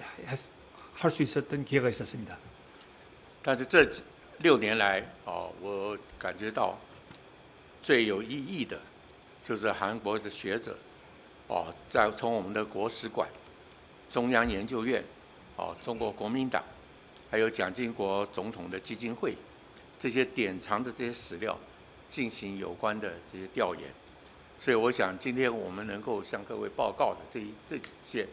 B: 수 있었던 기회가 있었습니다.
A: 但是这6年来我感觉到最有意义的，就是韩国的学者从我们的国史馆、中央研究院、中国国民党，还有蒋经国总统的基金会，这些典藏的这些史料，进行有关的这些调研。所以我想，今天我们能够向各位报告的这些，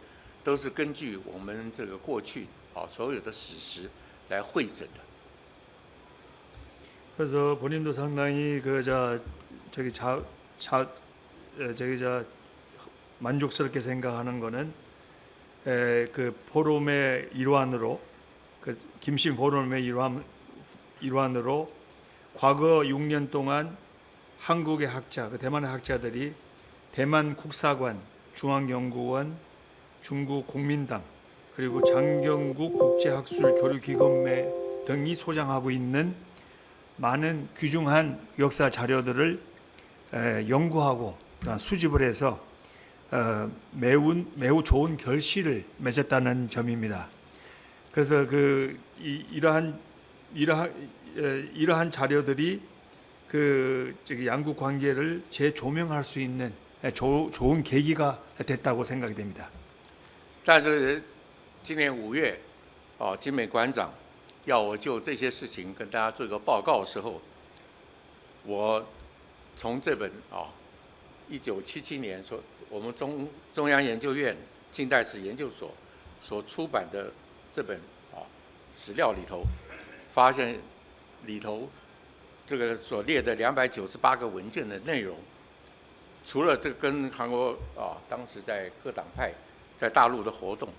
A: 都是根据我们这个过去所有的史实来汇整的。
B: 그래서 본인도 상당히 만족스럽게 생각하는 거는 그 포럼의 일환으로, 그 김신 포럼의 일환으로 과거 6년 동안 한국의 학자, 그 대만의 학자들이 대만 국사관, 중앙연구원, 중국 국민당, 그리고 장경국 국제학술교류기금회 등이 소장하고 있는 많은 귀중한 역사 자료들을 연구하고 수집을 해서 매우 좋은 결실을 맺었다는 점입니다. 그래서 이러한 자료들이 양국 관계를 재조명할 수 있는 좋은 계기가 됐다고 생각이 됩니다.
A: 但是今年5月，金美馆长要我就这些事情跟大家做一个报告的时候，我从这本1977年我们中央研究院近代史研究所所出版的这本史料里头，发现里头这个所列的298个文件的内容，除了这跟韩国当时在各党派在大陆的活动，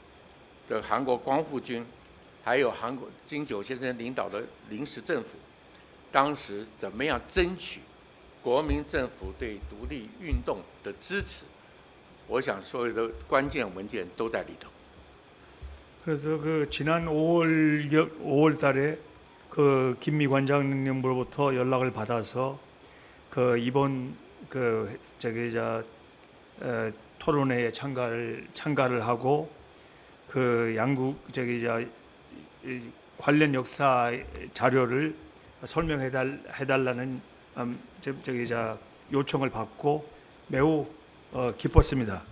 A: 这个韩国光复军。 还有韩国金九先生领导的临时政府，当时怎么样争取国民政府对独立运动的支持？我想所有的关键文件都在里头。
B: 그래서 그 지난 5월달에 그 김미 관장님으로부터 연락을 받아서 그 이번 토론회에 참가를 하고 그 양국 관련 역사 자료를 설명해달라는 요청을 받고 매우 기뻤습니다.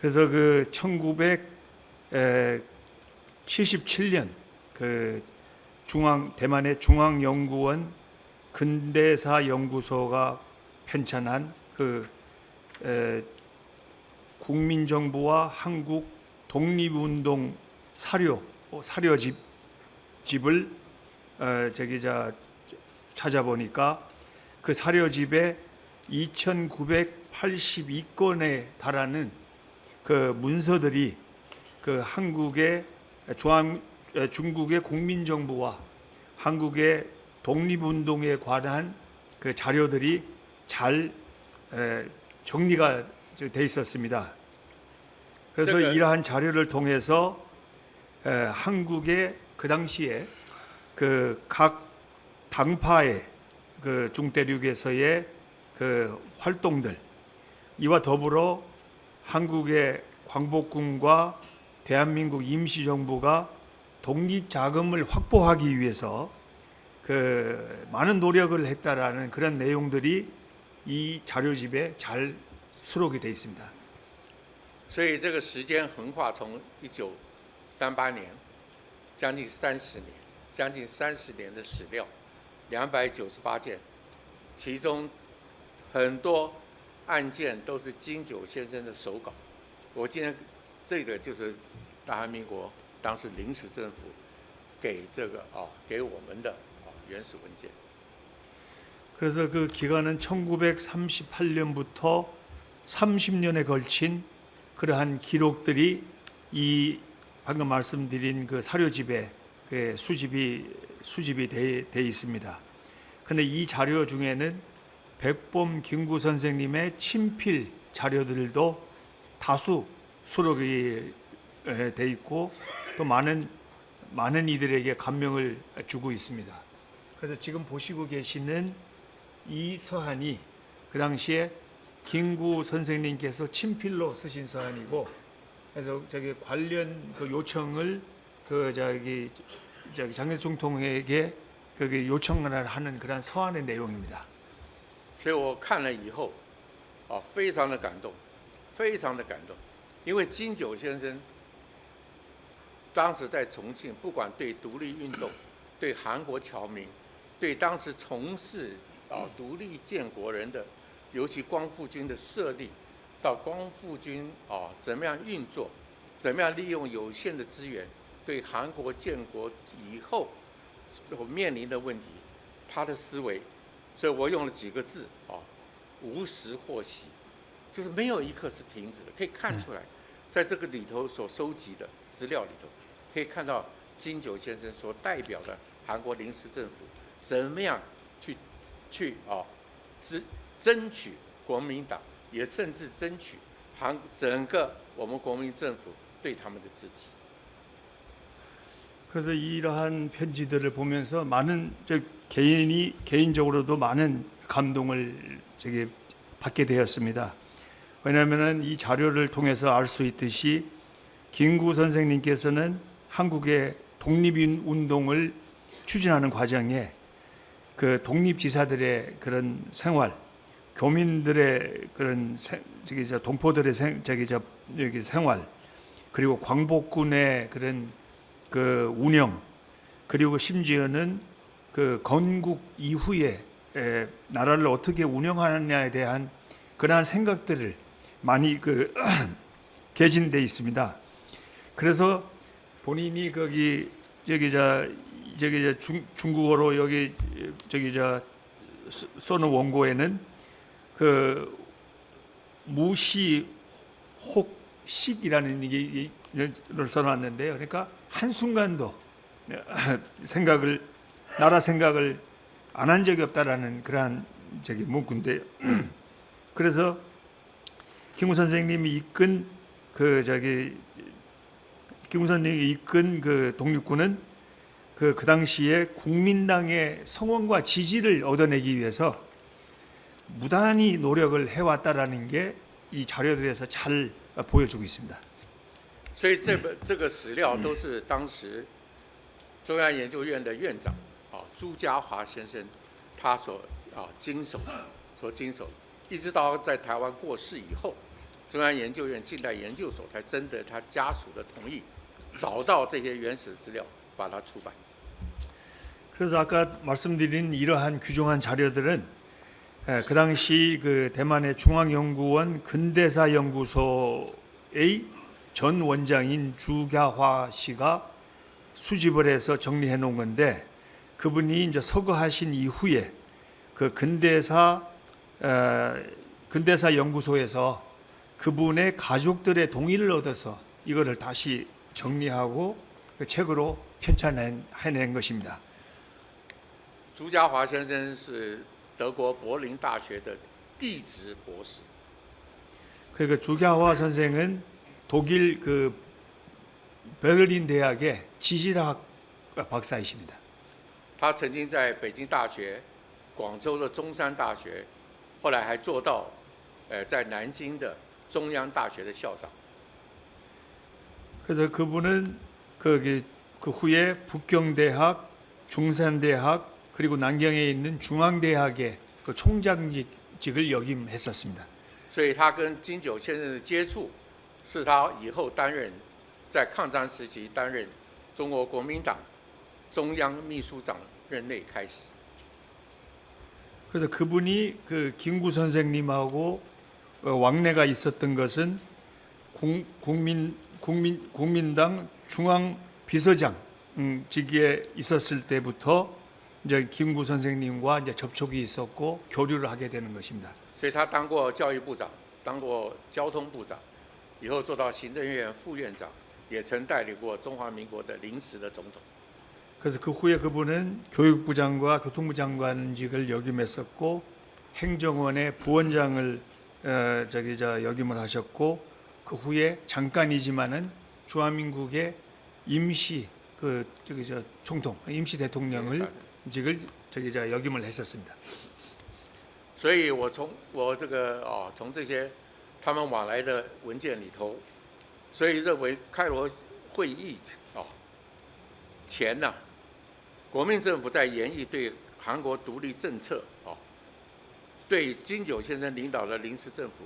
B: 그래서 그 1977년 그 대만의 중앙연구원 근대사 연구소가 편찬한 그 국민정부와 한국 독립운동 사료집을 찾아보니까 그 사료집에 2,982건에 달하는 그 문서들이 그 중국의 국민정부와 한국의 독립운동에 관한 그 자료들이 잘 정리가 돼 있었습니다. 그래서 이러한 자료를 통해서 한국의 그 당시에 그 각 당파의 그 중대륙에서의 그 활동들 이와 더불어 한국의 광복군과 대한민국 임시정부가 독립 자금을 확보하기 위해서 그 많은 노력을 했다라는 그런 내용들이 이 자료집에 잘 수록이 되어 있습니다.
A: 所以这个时间横跨从1938年，将近30年，将近30年的史料，298件，其中很多案件都是金九先生的手稿。我今天这个就是大韩民国当时临时政府给给我们的原始文件。
B: 그래서 그 기간은 1938년부터 30년에 걸친 그러한 기록들이 이 방금 말씀드린 그 사료집에 수집이 돼 있습니다. 그런데 이 자료 중에는 백범 김구 선생님의 친필 자료들도 다수 수록이 돼 있고 또 많은 이들에게 감명을 주고 있습니다. 그래서 지금 보시고 계시는 이 서한이 그 당시에 김구 선생님께서 친필로 쓰신 서한이고, 그래서 저기 관련 그 요청을 그 저기 장례총통에게 그 요청을 하는 그런 서한의 내용입니다.
A: 所以我看了以后，非常的感动，非常的感动，因为金九先生当时在重庆，不管对独立运动、对韩国侨民、对当时从事独立建国人的，尤其光复军的设立，到光复军怎么样运作，怎么样利用有限的资源，对韩国建国以后所面临的问题，他的思维，所以我用了几个字无时获喜，就是没有一刻是停止的，可以看出来，在这个里头所收集的资料里头，可以看到金九先生所代表的韩国临时政府怎么样去争取国民党，也甚至争取整个我们国民政府对他们的支持。
B: 그래서 이러한 편지들을 보면서 많은 개인적으로도 많은 감동을 받게 되었습니다. 왜냐하면 이 자료를 통해서 알 수 있듯이 김구 선생님께서는 한국의 독립운동을 추진하는 과정에 그 독립지사들의 그런 생활, 교민들의 그런 동포들의 생활, 그리고 광복군의 그런 그 운영, 그리고 심지어는 그 건국 이후에 나라를 어떻게 운영하느냐에 대한 그러한 생각들을 많이 개진돼 있습니다. 그래서 본인이 거기 중국어로 여기 써놓은 원고에는 그 무시혹식이라는 걸 써놨는데요. 그러니까 한순간도 나라 생각을 안 한 적이 없다라는 그러한 문구인데요. 그래서 김구 선생님이 이끈 그 독립군은 그 당시에 국민당의 성원과 지지를 얻어내기 위해서 무단히 노력을 해왔다라는 게 이 자료들에서 잘 보여주고 있습니다.
A: 所以这个史料都是当时中央研究院的院长朱家骅先生他所经手，一直到在台湾过世以后，中央研究院近代研究所才征得他家属的同意，找到这些原始资料，把它出版。
B: 그래서 아까 말씀드린 이러한 규정한 자료들은 그 당시 그 대만의 중앙연구원 근대사연구소의 전 원장인 주갸화 씨가 수집을 해서 정리해 놓은 건데, 그분이 이제 서거하신 이후에 그 근대사 연구소에서 그분의 가족들의 동의를 얻어서 이거를 다시 정리하고 그 책으로 편찬해낸 것입니다.
A: 朱家骅先生是德国柏林大学的地质博士。
B: 그러니까 주갸화 선생은 독일 그 베를린 대학의 지질학 박사이십니다.
A: 他曾经在北京大学、广州的中山大学，或后来还做到在南京的中央大学的校长。
B: 그래서 그분은 그 후에 북경대학, 중산대학 그리고 난경에 있는 중앙대학의 그 총장직을 역임했었습니다.
A: 所以他跟金九先生的接触，是他以后在抗战时期担任中国国民党中央秘书长任内开始。
B: 그래서 그분이 그 김구 선생님하고 왕래가 있었던 것은 국민당 중앙 비서장 직에 있었을 때부터 이제 김구 선생님과 이제 접촉이 있었고 교류를 하게 되는 것입니다.
A: 所以他当过教育部长，当过交通部长，以后做到行政院副院长，也曾带领过中华民国的临时的总统。
B: 그래서 그 후에 그분은 교육부 장과 교통부 장관직을 역임했었고 행정원의 부원장을 역임을 하셨고 그 후에 잠깐이지만은 중화민국의 임시 총통 임시 대통령을 직을 역임을 했었습니다.
A: 所以从这些他们往来的文件里头，所以认为开罗会议前呢，国民政府在研议对韩国独立政策对金九先生领导的临时政府，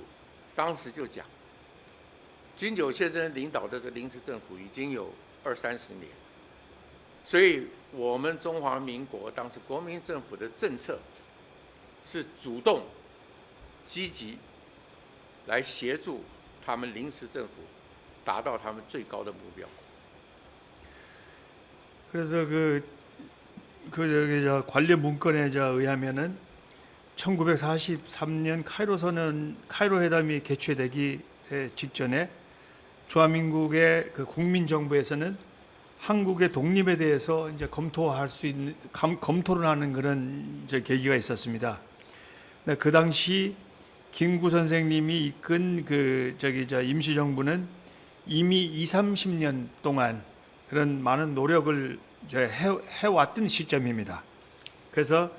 A: 当时就讲，金九先生领导的这临时政府已经有20-30年，所以我们中华民国当时国民政府的政策是主动、积极来协助他们临时政府达到他们最高的目标。
B: 그래서 관련 문건에 의하면은 1943년 카이로 회담이 개최되기 직전에 주한민국의 그 국민정부에서는 한국의 독립에 대해서 이제 검토할 수 있는 검토를 하는 그런 계기가 있었습니다. 그 당시 김구 선생님이 이끈 임시정부는 이미 20-30년 동안 그런 많은 노력을 해왔던 시점입니다. 그래서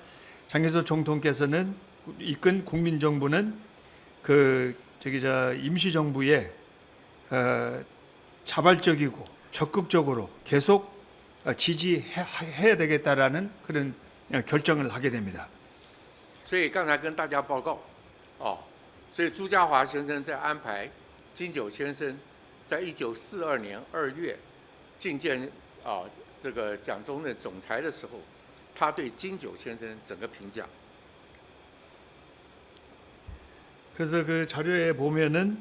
B: 장개석 총통께서는 이끈 국민정부는 임시정부에 자발적이고 적극적으로 계속 지지해야 되겠다라는 그런 결정을 하게 됩니다.
A: 所以刚才跟大家报告，所以朱家骅先生在安排金九先生在1942年2月觐见这个蒋中正总裁的时候，他对金九先生整个评价。
B: 그래서 그 자료에 보면은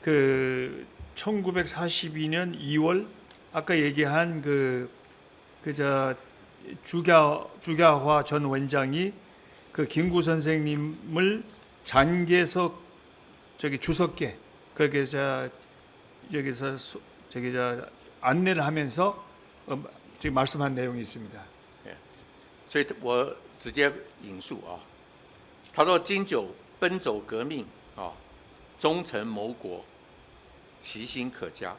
B: 그 1942년 2월 아까 얘기한 주갸화 전 원장이 그 김구 선생님을 장개석 주석계 거기서 안내를 하면서 지금 말씀한 내용이 있습니다.
A: 所以我直接引述他说金九奔走革命忠诚谋国，其心可嘉。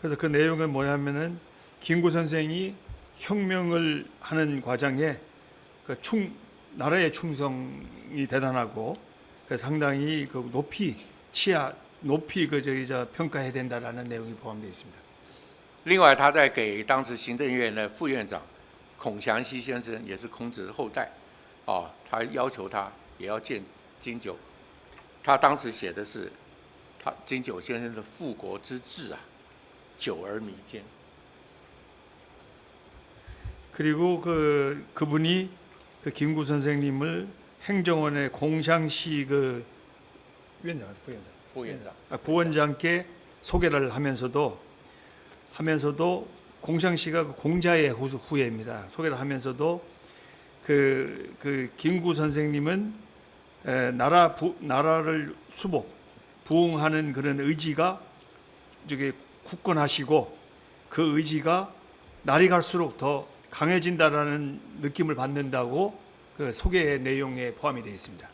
B: 그래서 그 내용은 뭐냐면은 김구 선생이 혁명을 하는 과정에 나라의 충성이 대단하고 상당히 높이 평가해야 된다라는 내용이 포함되어 있습니다.
A: 另外，他在给当时行政院的副院长孔祥熙先生，也是孔子的后代，他要求他也要见金九。他当时写的是金九先生的复国之志久而弥坚。
B: 그리고 그분이 김구 선생님을 행정원의 공상시 부원장께 소개를 하면서도 공상시가 공자의 후예입니다. 소개를 하면서도 그 김구 선생님은 나라를 부흥하는 그런 의지가 굳건하시고 그 의지가 날이 갈수록 더 강해진다라는 느낌을 받는다고 그 소개 내용에 포함이 되어 있습니다.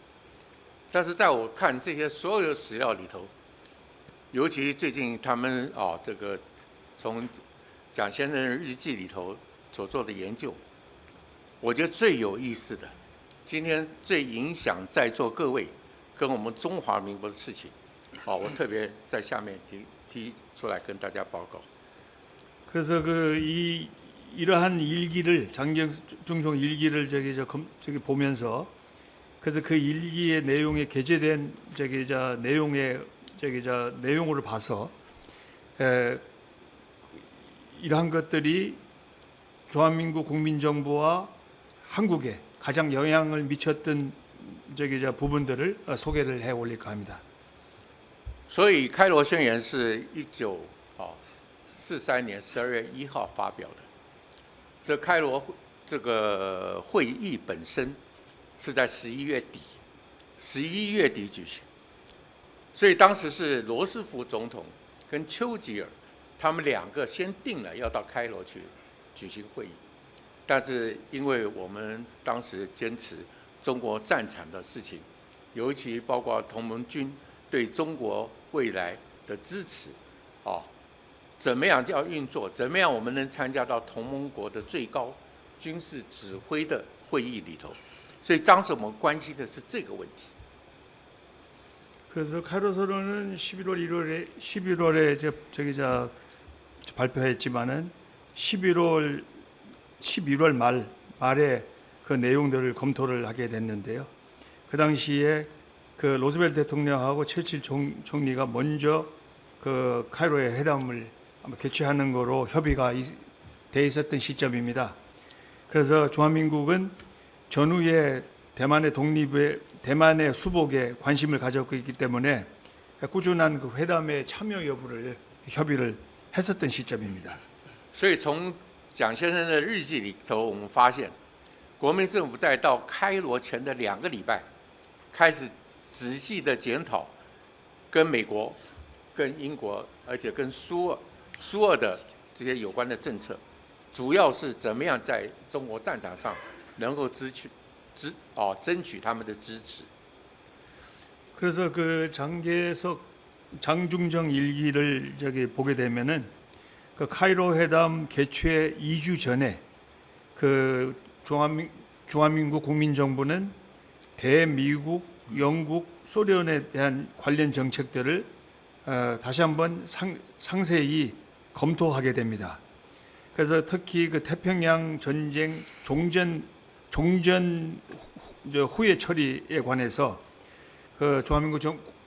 A: 但是在我看这些所有的史料里头，尤其最近他们从蒋先生日记里头所做的研究，我觉得最有意思的今天最影响在座各位跟我们中华民国的事情，我特别在下面提出来跟大家报告。
B: 그래서 이러한 일기를 장경중 일기를 저기 보면서 그래서 그 일기의 내용에 게재된 내용으로 봐서 이러한 것들이 중화민국 국민정부와 한국에 가장 영향을 미쳤던 부분들을 소개를 해 올릴까 합니다.
A: 所以开罗宣言是1943年12月1号发表的。这开罗这个会议本身是在11月底举行，所以当时是罗斯福总统跟丘吉尔他们两个先定了要到开罗去举行会议，但是因为我们当时坚持中国战场的事情，尤其包括同盟军对中国未来的支持，怎么样要运作，怎么样我们能参加到同盟国的最高军事指挥的会议里头，所以当时我们关心的是这个问题。
B: 그래서 카이로서론은 11월에 발표했지만은 11월 말에 그 내용들을 검토를 하게 됐는데요. 그 당시에 그 로즈벨트 대통령하고 처칠 총리가 먼저 그 카이로의 회담을 개최하는 거로 협의가 돼 있었던 시점입니다. 그래서 중화민국은 전후에 대만의 수복에 관심을 가졌고 있기 때문에 꾸준한 그 회담의 참여 여부를 협의를 했었던 시점입니다.
A: 所以从蒋先生的日记里头，我们发现，国民政府在到开罗前的2个礼拜，开始仔细的检讨跟美国、跟英国，而且跟苏俄的这些有关的政策，主要是怎么样在中国战场上能够争取他们的支持。
B: 그래서 그 장중정 일기를 보게 되면은 그 카이로 회담 개최 2주 전에 그 중화민국 국민정부는 대미국, 영국, 소련에 대한 관련 정책들을 다시 한번 상세히 검토하게 됩니다. 그래서 특히 그 태평양 전쟁 종전 후의 처리에 관해서 그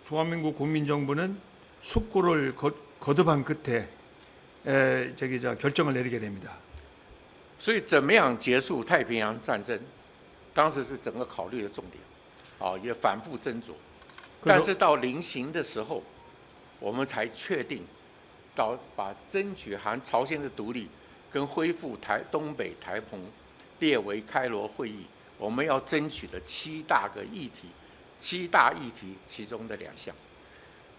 B: 중화민국 국민정부는 숙고를 거듭한 끝에 결정을 내리게 됩니다.
A: 所以怎么样结束太平洋战争，当时是整个考虑的重点，也反复斟酌。但是到临行的时候，我们才确定把争取朝鲜的独立跟恢复东北台澎列为开罗会议我们要争取的7大议题其中的2项。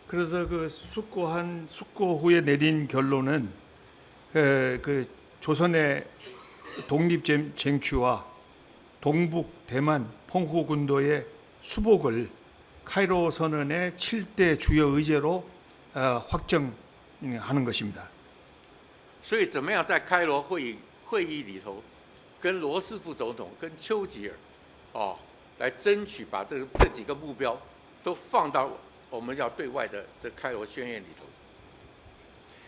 B: 그래서 그 숙고 후에 내린 결론은 그 조선의 독립 쟁취와 동북 대만 펑후 군도의 수복을 카이로 선언의 7대 주요 의제로 확정하는 것입니다.
A: 所以怎么样在开罗会议里头，跟罗斯福总统跟丘吉尔，来争取把这几个目标都放到我们要对外的这开罗宣言里头。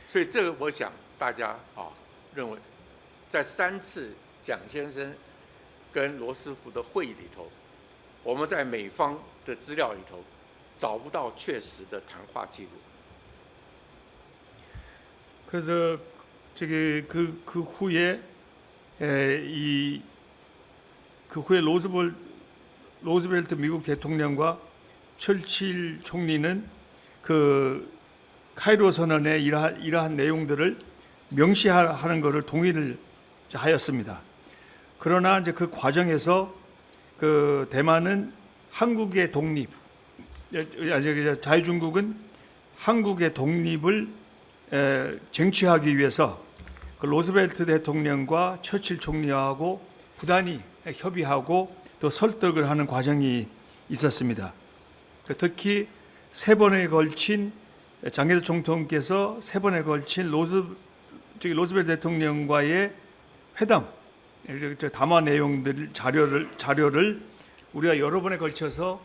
A: 所以这个我想大家认为，在3次蒋先生跟罗斯福的会议里头，我们在美方的资料里头找不到确实的谈话记录。
B: 그래서 그 후에 로즈벨트 미국 대통령과 철칠 총리는 그 카이로 선언의 이러한 내용들을 명시하는 것을 동의를 하였습니다. 그러나 이제 그 과정에서 그 대만은 한국의 독립, 자유중국은 한국의 독립을 쟁취하기 위해서 그 로즈벨트 대통령과 처칠 총리하고 부단히 협의하고 또 설득을 하는 과정이 있었습니다. 특히 장개석 총통께서 3번에 걸친 로즈벨트 대통령과의 회담, 담화 내용들 자료를 우리가 여러 번에 걸쳐서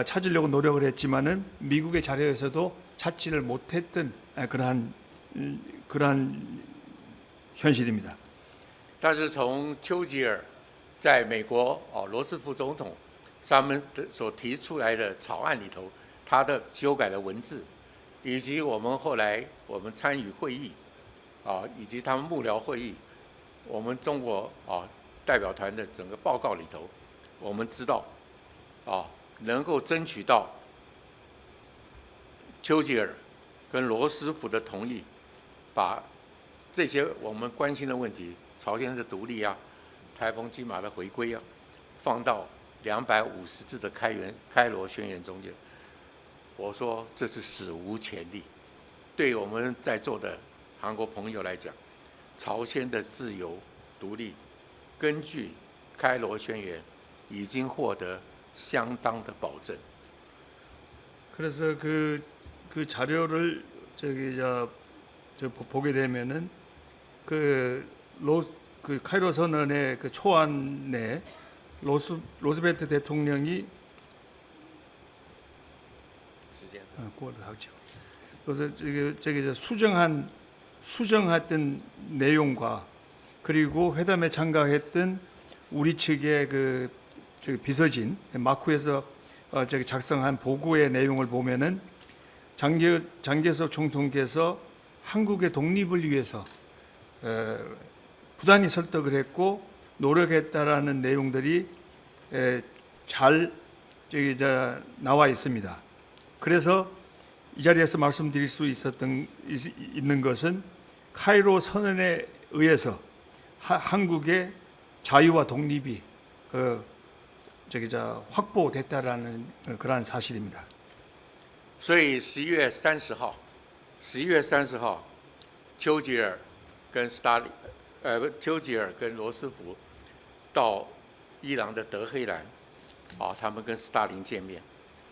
B: 찾으려고 노력을 했지만은 미국의 자료에서도 찾지를 못했던 그러한 현실입니다.
A: 但是从丘吉尔在美国罗斯福总统他们所提出来的草案里头，他的修改的文字，以及我们后来我们参与会议以及他们幕僚会议，我们中国代表团的整个报告里头，我们知道能够争取到丘吉尔跟罗斯福的同意，把这些我们关心的问题，朝鲜的独立台澎金马的回归放到250字的开罗宣言中间。我说这是史无前例，对我们在座的韩国朋友来讲，朝鲜的自由独立，根据开罗宣言已经获得相当的保证。
B: 그래서 그 자료를 보게 되면은 그 카이로 선언의 그 초안에 로스벨트 대통령이 그래서 저기 수정했던 내용과 그리고 회담에 참가했던 우리 측의 그 비서진 마쿠에서 작성한 보고의 내용을 보면은 장개석 총통께서 한국의 독립을 위해서 부단히 설득을 했고 노력했다라는 내용들이 잘 나와 있습니다. 그래서 이 자리에서 말씀드릴 수 있는 것은 카이로 선언에 의해서 한국의 자유와 독립이 확보됐다라는 그러한 사실입니다.
A: 所以11月30号，丘吉尔跟罗斯福到伊朗的德黑兰，他们跟斯大林见面，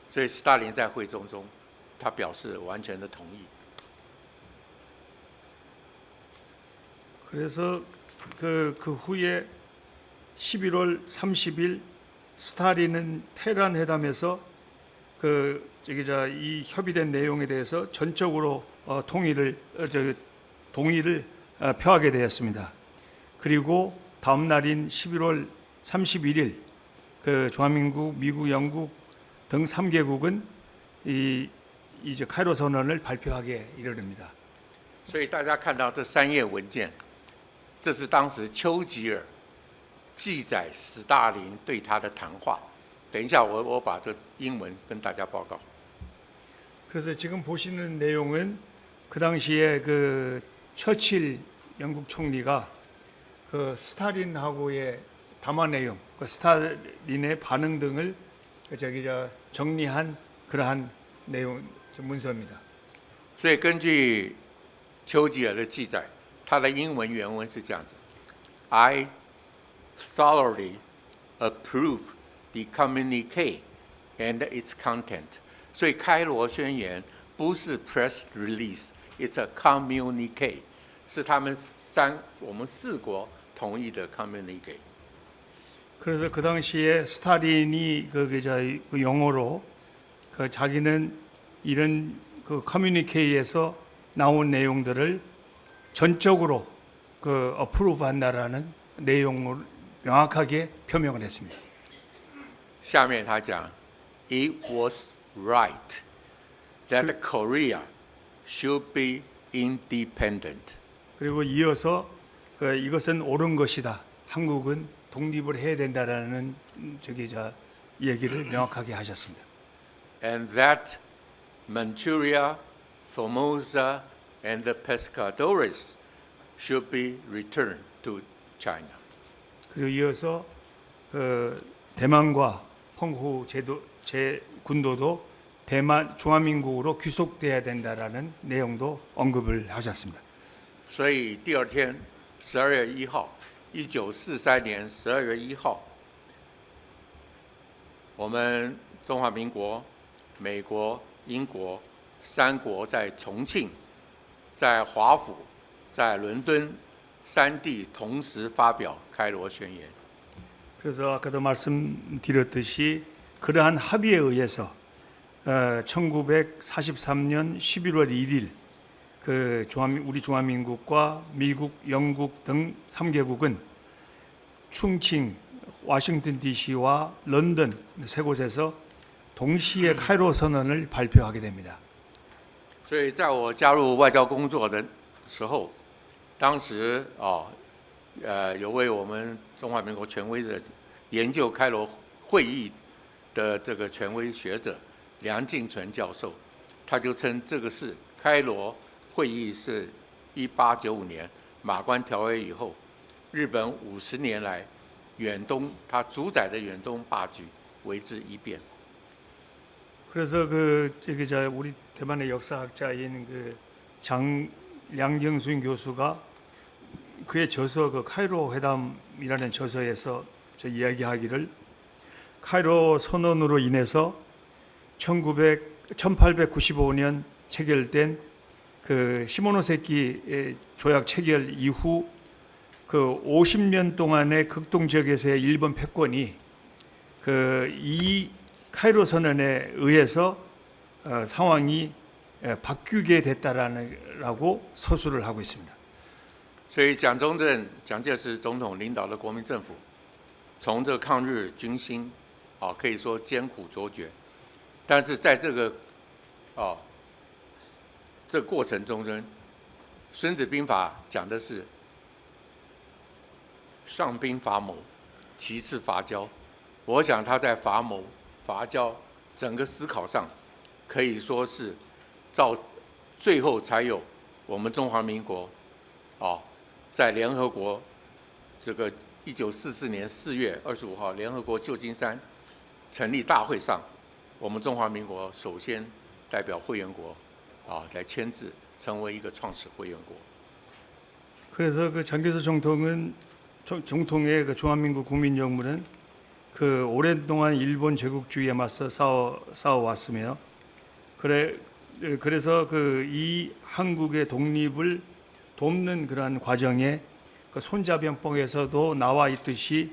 A: 所以斯大林在会中他表示完全的同意。
B: 그래서 그 후에 11월 30일 스탈린은 테헤란 회담에서 이 협의된 내용에 대해서 전적으로 동의를 표하게 되었습니다. 그리고 다음 날인 11월 31일 그 조한민국, 미국, 영국 등 3개국은 이제 카이로 선언을 발표하게 이르릅니다.
A: 所以大家看到这3页文件，这是当时丘吉尔记载史大林对他的谈话。等一下我把这英文跟大家报告。
B: 그래서 지금 보시는 내용은 그 당시에 그 처칠 영국 총리가 그 스탈린하고의 담화 내용, 그 스탈린의 반응 등을 정리한 그러한 내용 문서입니다.
A: 所以根据丘吉尔的记载，他的英文原文是这样子 ：I thoroughly approve the communique and its content。所以开罗宣言不是 press release，it's a communique， 是我们4国同意的 communique。
B: 그래서 그 당시에 스탈린이 그 영어로 자기는 이런 그 커뮤니케이에서 나온 내용들을 전적으로 어프로브한다라는 내용을 명확하게 표명을 했습니다.
A: 下面他讲 ，It was right that Korea should be independent.
B: 그리고 이어서 이것은 옳은 것이다. 한국은 독립을 해야 된다라는 얘기를 명확하게 하셨습니다.
A: And that Manchuria, Formosa, and the Pescadores should be returned to China.
B: 그리고 이어서 대만과 펑후 군도도 대만 중화민국으로 귀속돼야 된다라는 내용도 언급을 하셨습니다.
A: 所以第二天12月1号，1943年12月1号，我们中华民国、美国、英国3国在重庆、在华府、在伦敦3地同时发表开罗宣言。
B: 그래서 아까도 말씀드렸듯이 그러한 합의에 의해서 1943년 11월 1일 우리 중화민국과 미국, 영국 등 3개국은 충칭, 워싱턴 DC와 런던 세 곳에서 동시에 카이로 선언을 발표하게 됩니다.
A: 所以在我加入外交工作的时候，当时有位我们中华民国权威的研究开罗会议的这个权威学者梁静纯教授，他就称这个是开罗会议是1895年马关条约以后，日本50年来远东他主宰的远东霸局为之一变。
B: 그래서 우리 대만의 역사학자인 량경순 교수가 그의 저서 카이로 회담이라는 저서에서 이야기하기를 카이로 선언으로 인해서 1895년 체결된 시모노세키 조약 체결 이후 50년 동안의 극동 지역에서의 일본 패권이 이 카이로 선언에 의해서 상황이 바뀌게 됐다라고 서술을 하고 있습니다.
A: 所以蒋介石总统领导的国民政府，从这抗日军心，可以说艰苦卓绝，但是在这个过程中间，《孙子兵法》讲的是上兵伐谋，其次伐交。我想他在伐谋、伐交整个思考上，可以说是最后才有我们中华民国在联合国这个1944年4月25号联合国旧金山成立大会上，我们中华民国首先代表会员国来签字，成为一个创始会员国。
B: 그래서 장교수 정통의 중화민국 국민정부는 오랜동안 일본 제국주의에 맞서 싸워왔으며 그래서 이 한국의 독립을 돕는 그러한 과정에 손자병법에서도 나와 있듯이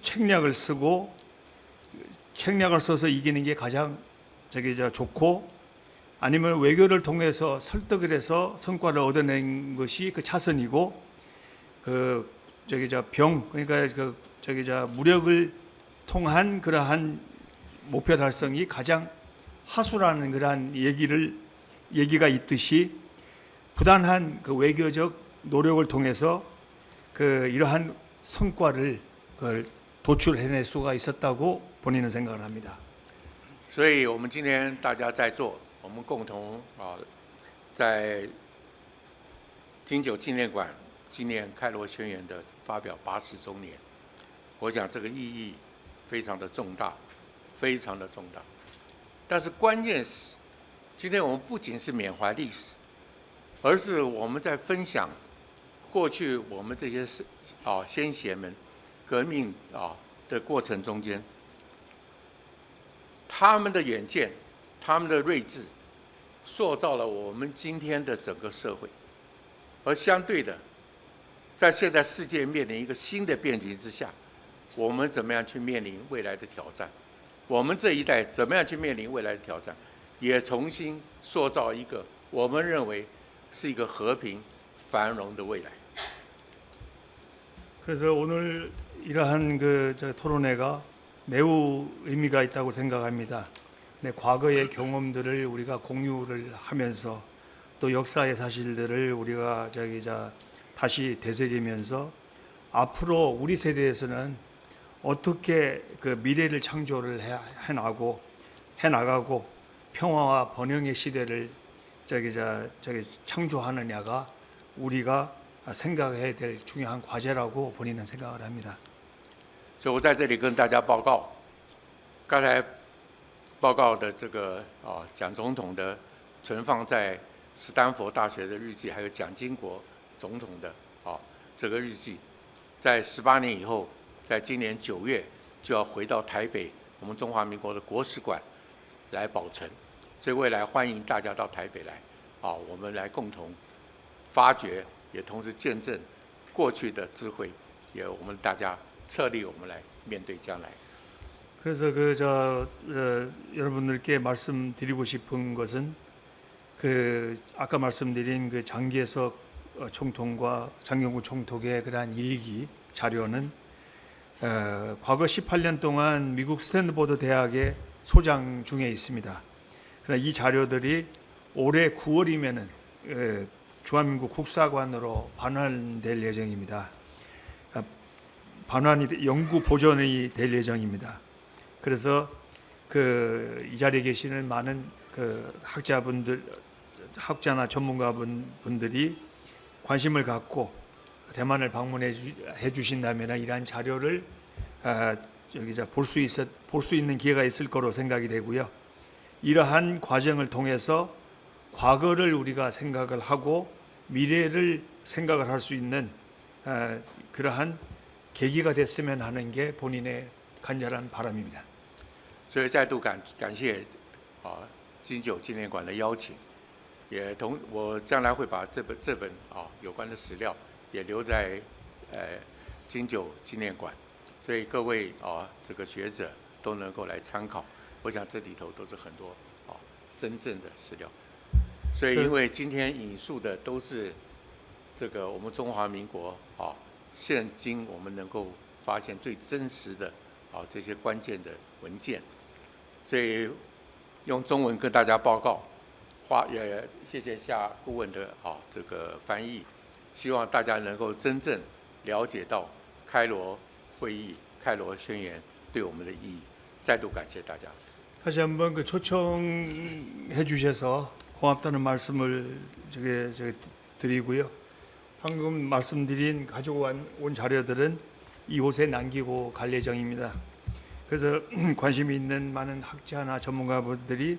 B: 책략을 쓰고 책략을 써서 이기는 게 가장 좋고 아니면 외교를 통해서 설득을 해서 성과를 얻어낸 것이 차선이고 그러니까 무력을 통한 그러한 목표 달성이 가장 하수라는 그러한 얘기가 있듯이 부단한 외교적 노력을 통해서 이러한 성과를 도출해낼 수가 있었다고 본인은 생각을 합니다.
A: 所以我们今天大家在座，我们共同在金九纪念馆纪念开罗宣言的发表80周年，我想这个意义非常的重大，非常的重大。但是关键是，今天我们不仅是缅怀历史，而是我们在分享过去我们这些先贤们革命的过程中间，他们的远见，他们的睿智，塑造了我们今天的整个社会。而相对的，在现在世界面临一个新的变局之下，我们怎么样去面临未来的挑战？我们这一代怎么样去面临未来的挑战？也重新塑造一个我们认为是一个和平繁荣的未来。
B: 그래서 오늘 이러한 토론회가 매우 의미가 있다고 생각합니다. 과거의 경험들을 우리가 공유를 하면서 또 역사의 사실들을 우리가 다시 되새기면서 앞으로 우리 세대에서는 어떻게 미래를 창조를 해나가고 평화와 번영의 시대를 창조하느냐가 우리가 생각해야 될 중요한 과제라고 본인은 생각을 합니다.
A: 所以我在这里跟大家报告，刚才报告的这个蒋总统的存放在斯坦福大学的日记，还有蒋经国总统的这个日记，在18年以后，在今年9月就要回到台北我们中华民国的国史馆来保存，所以未来欢迎大家到台北来我们来共同发掘也同时见证过去的智慧，也我们大家策力我们来面对将来。
B: 그래서 여러분들께 말씀드리고 싶은 것은 아까 말씀드린 그 장기에서 총통과 장경구 총독의 그러한 일기 자료는 과거 18년 동안 미국 스탠드포드 대학의 소장 중에 있습니다. 그러나 이 자료들이 올해 9월이면은 주한민국 국사관으로 반환될 예정입니다. 연구 보존이 될 예정입니다. 그래서 이 자리에 계시는 많은 학자나 전문가분들이 관심을 갖고 대만을 방문해 주신다면 이러한 자료를 볼 수 있는 기회가 있을 거로 생각이 되고요. 이러한 과정을 통해서 과거를 우리가 생각을 하고 미래를 생각을 할 수 있는 그러한 계기가 됐으면 하는 게 본인의 간절한 바람입니다.
A: 所以再度感谢金九纪念馆的邀请，我将来会把这本有关的史料也留在金九纪念馆，所以各位这个学者都能够来参考。我想这里头都是很多真正的史料。所以因为今天引述的都是这个我们中华民国现今我们能够发现最真实的这些关键的文件。 所以用中文跟大家报告，也谢谢夏顾问的这个翻译，希望大家能够真正了解到开罗会议、开罗宣言对我们的意义。再度感谢大家。
B: 다시 한번 초청해 주셔서 고맙다는 말씀을 드리고요. 방금 말씀드린 가지고 온 자료들은 이곳에 남기고 갈 예정입니다. 그래서 관심이 있는 많은 학자나 전문가분들이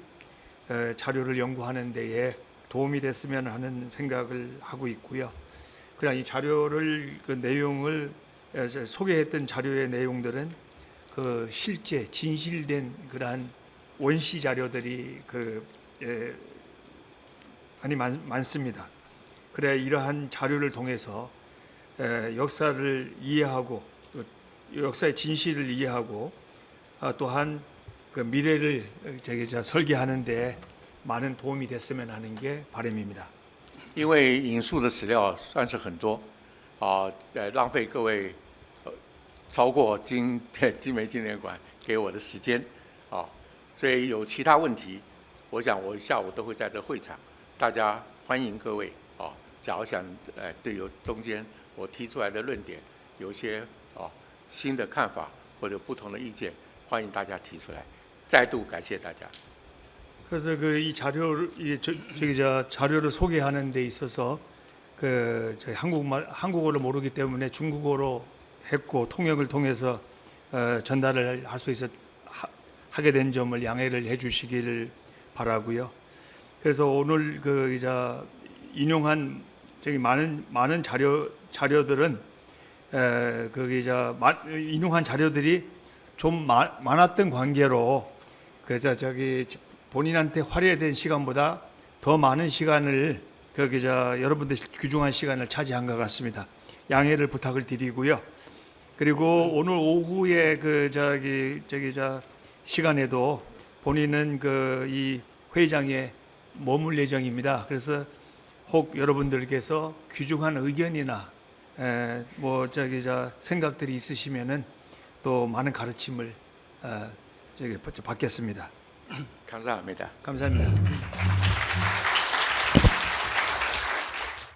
B: 자료를 연구하는 데에 도움이 됐으면 하는 생각을 하고 있고요. 그러나 이 자료를 내용을 소개했던 자료의 내용들은 실제 진실된 그러한 원시 자료들이 많습니다. 그래 이러한 자료를 통해서 역사를 이해하고 역사의 진실을 이해하고 또한 미래를 설계하는 데 많은 도움이 됐으면 하는 게 바람입니다.
A: 因为引述的史料算是很多，浪费各位超过金梅纪念馆给我的时间，所以有其他问题，我想我下午都会在这会场，大家欢迎各位假如想对有中间我提出来的论点有一些新的看法或者不同的意见。 欢迎大家提出来，再度感谢大家。
B: 그래서 이 자료를 소개하는 데 있어서 한국어를 모르기 때문에 중국어로 했고 통역을 통해서 전달을 할 수 있어 하게 된 점을 양해를 해주시기를 바라고요. 그래서 오늘 인용한 많은 자료들은 인용한 자료들이 좀 많았던 관계로 그래서 본인한테 할애된 시간보다 더 많은 시간을 여러분들 귀중한 시간을 차지한 것 같습니다. 양해를 부탁을 드리고요. 그리고 오늘 오후에 시간에도 본인은 이 회의장에 머물 예정입니다. 그래서 혹 여러분들께서 귀중한 의견이나 생각들이 있으시면은 또 많은 가르침을 받겠습니다.
A: 감사합니다.
B: 감사합니다.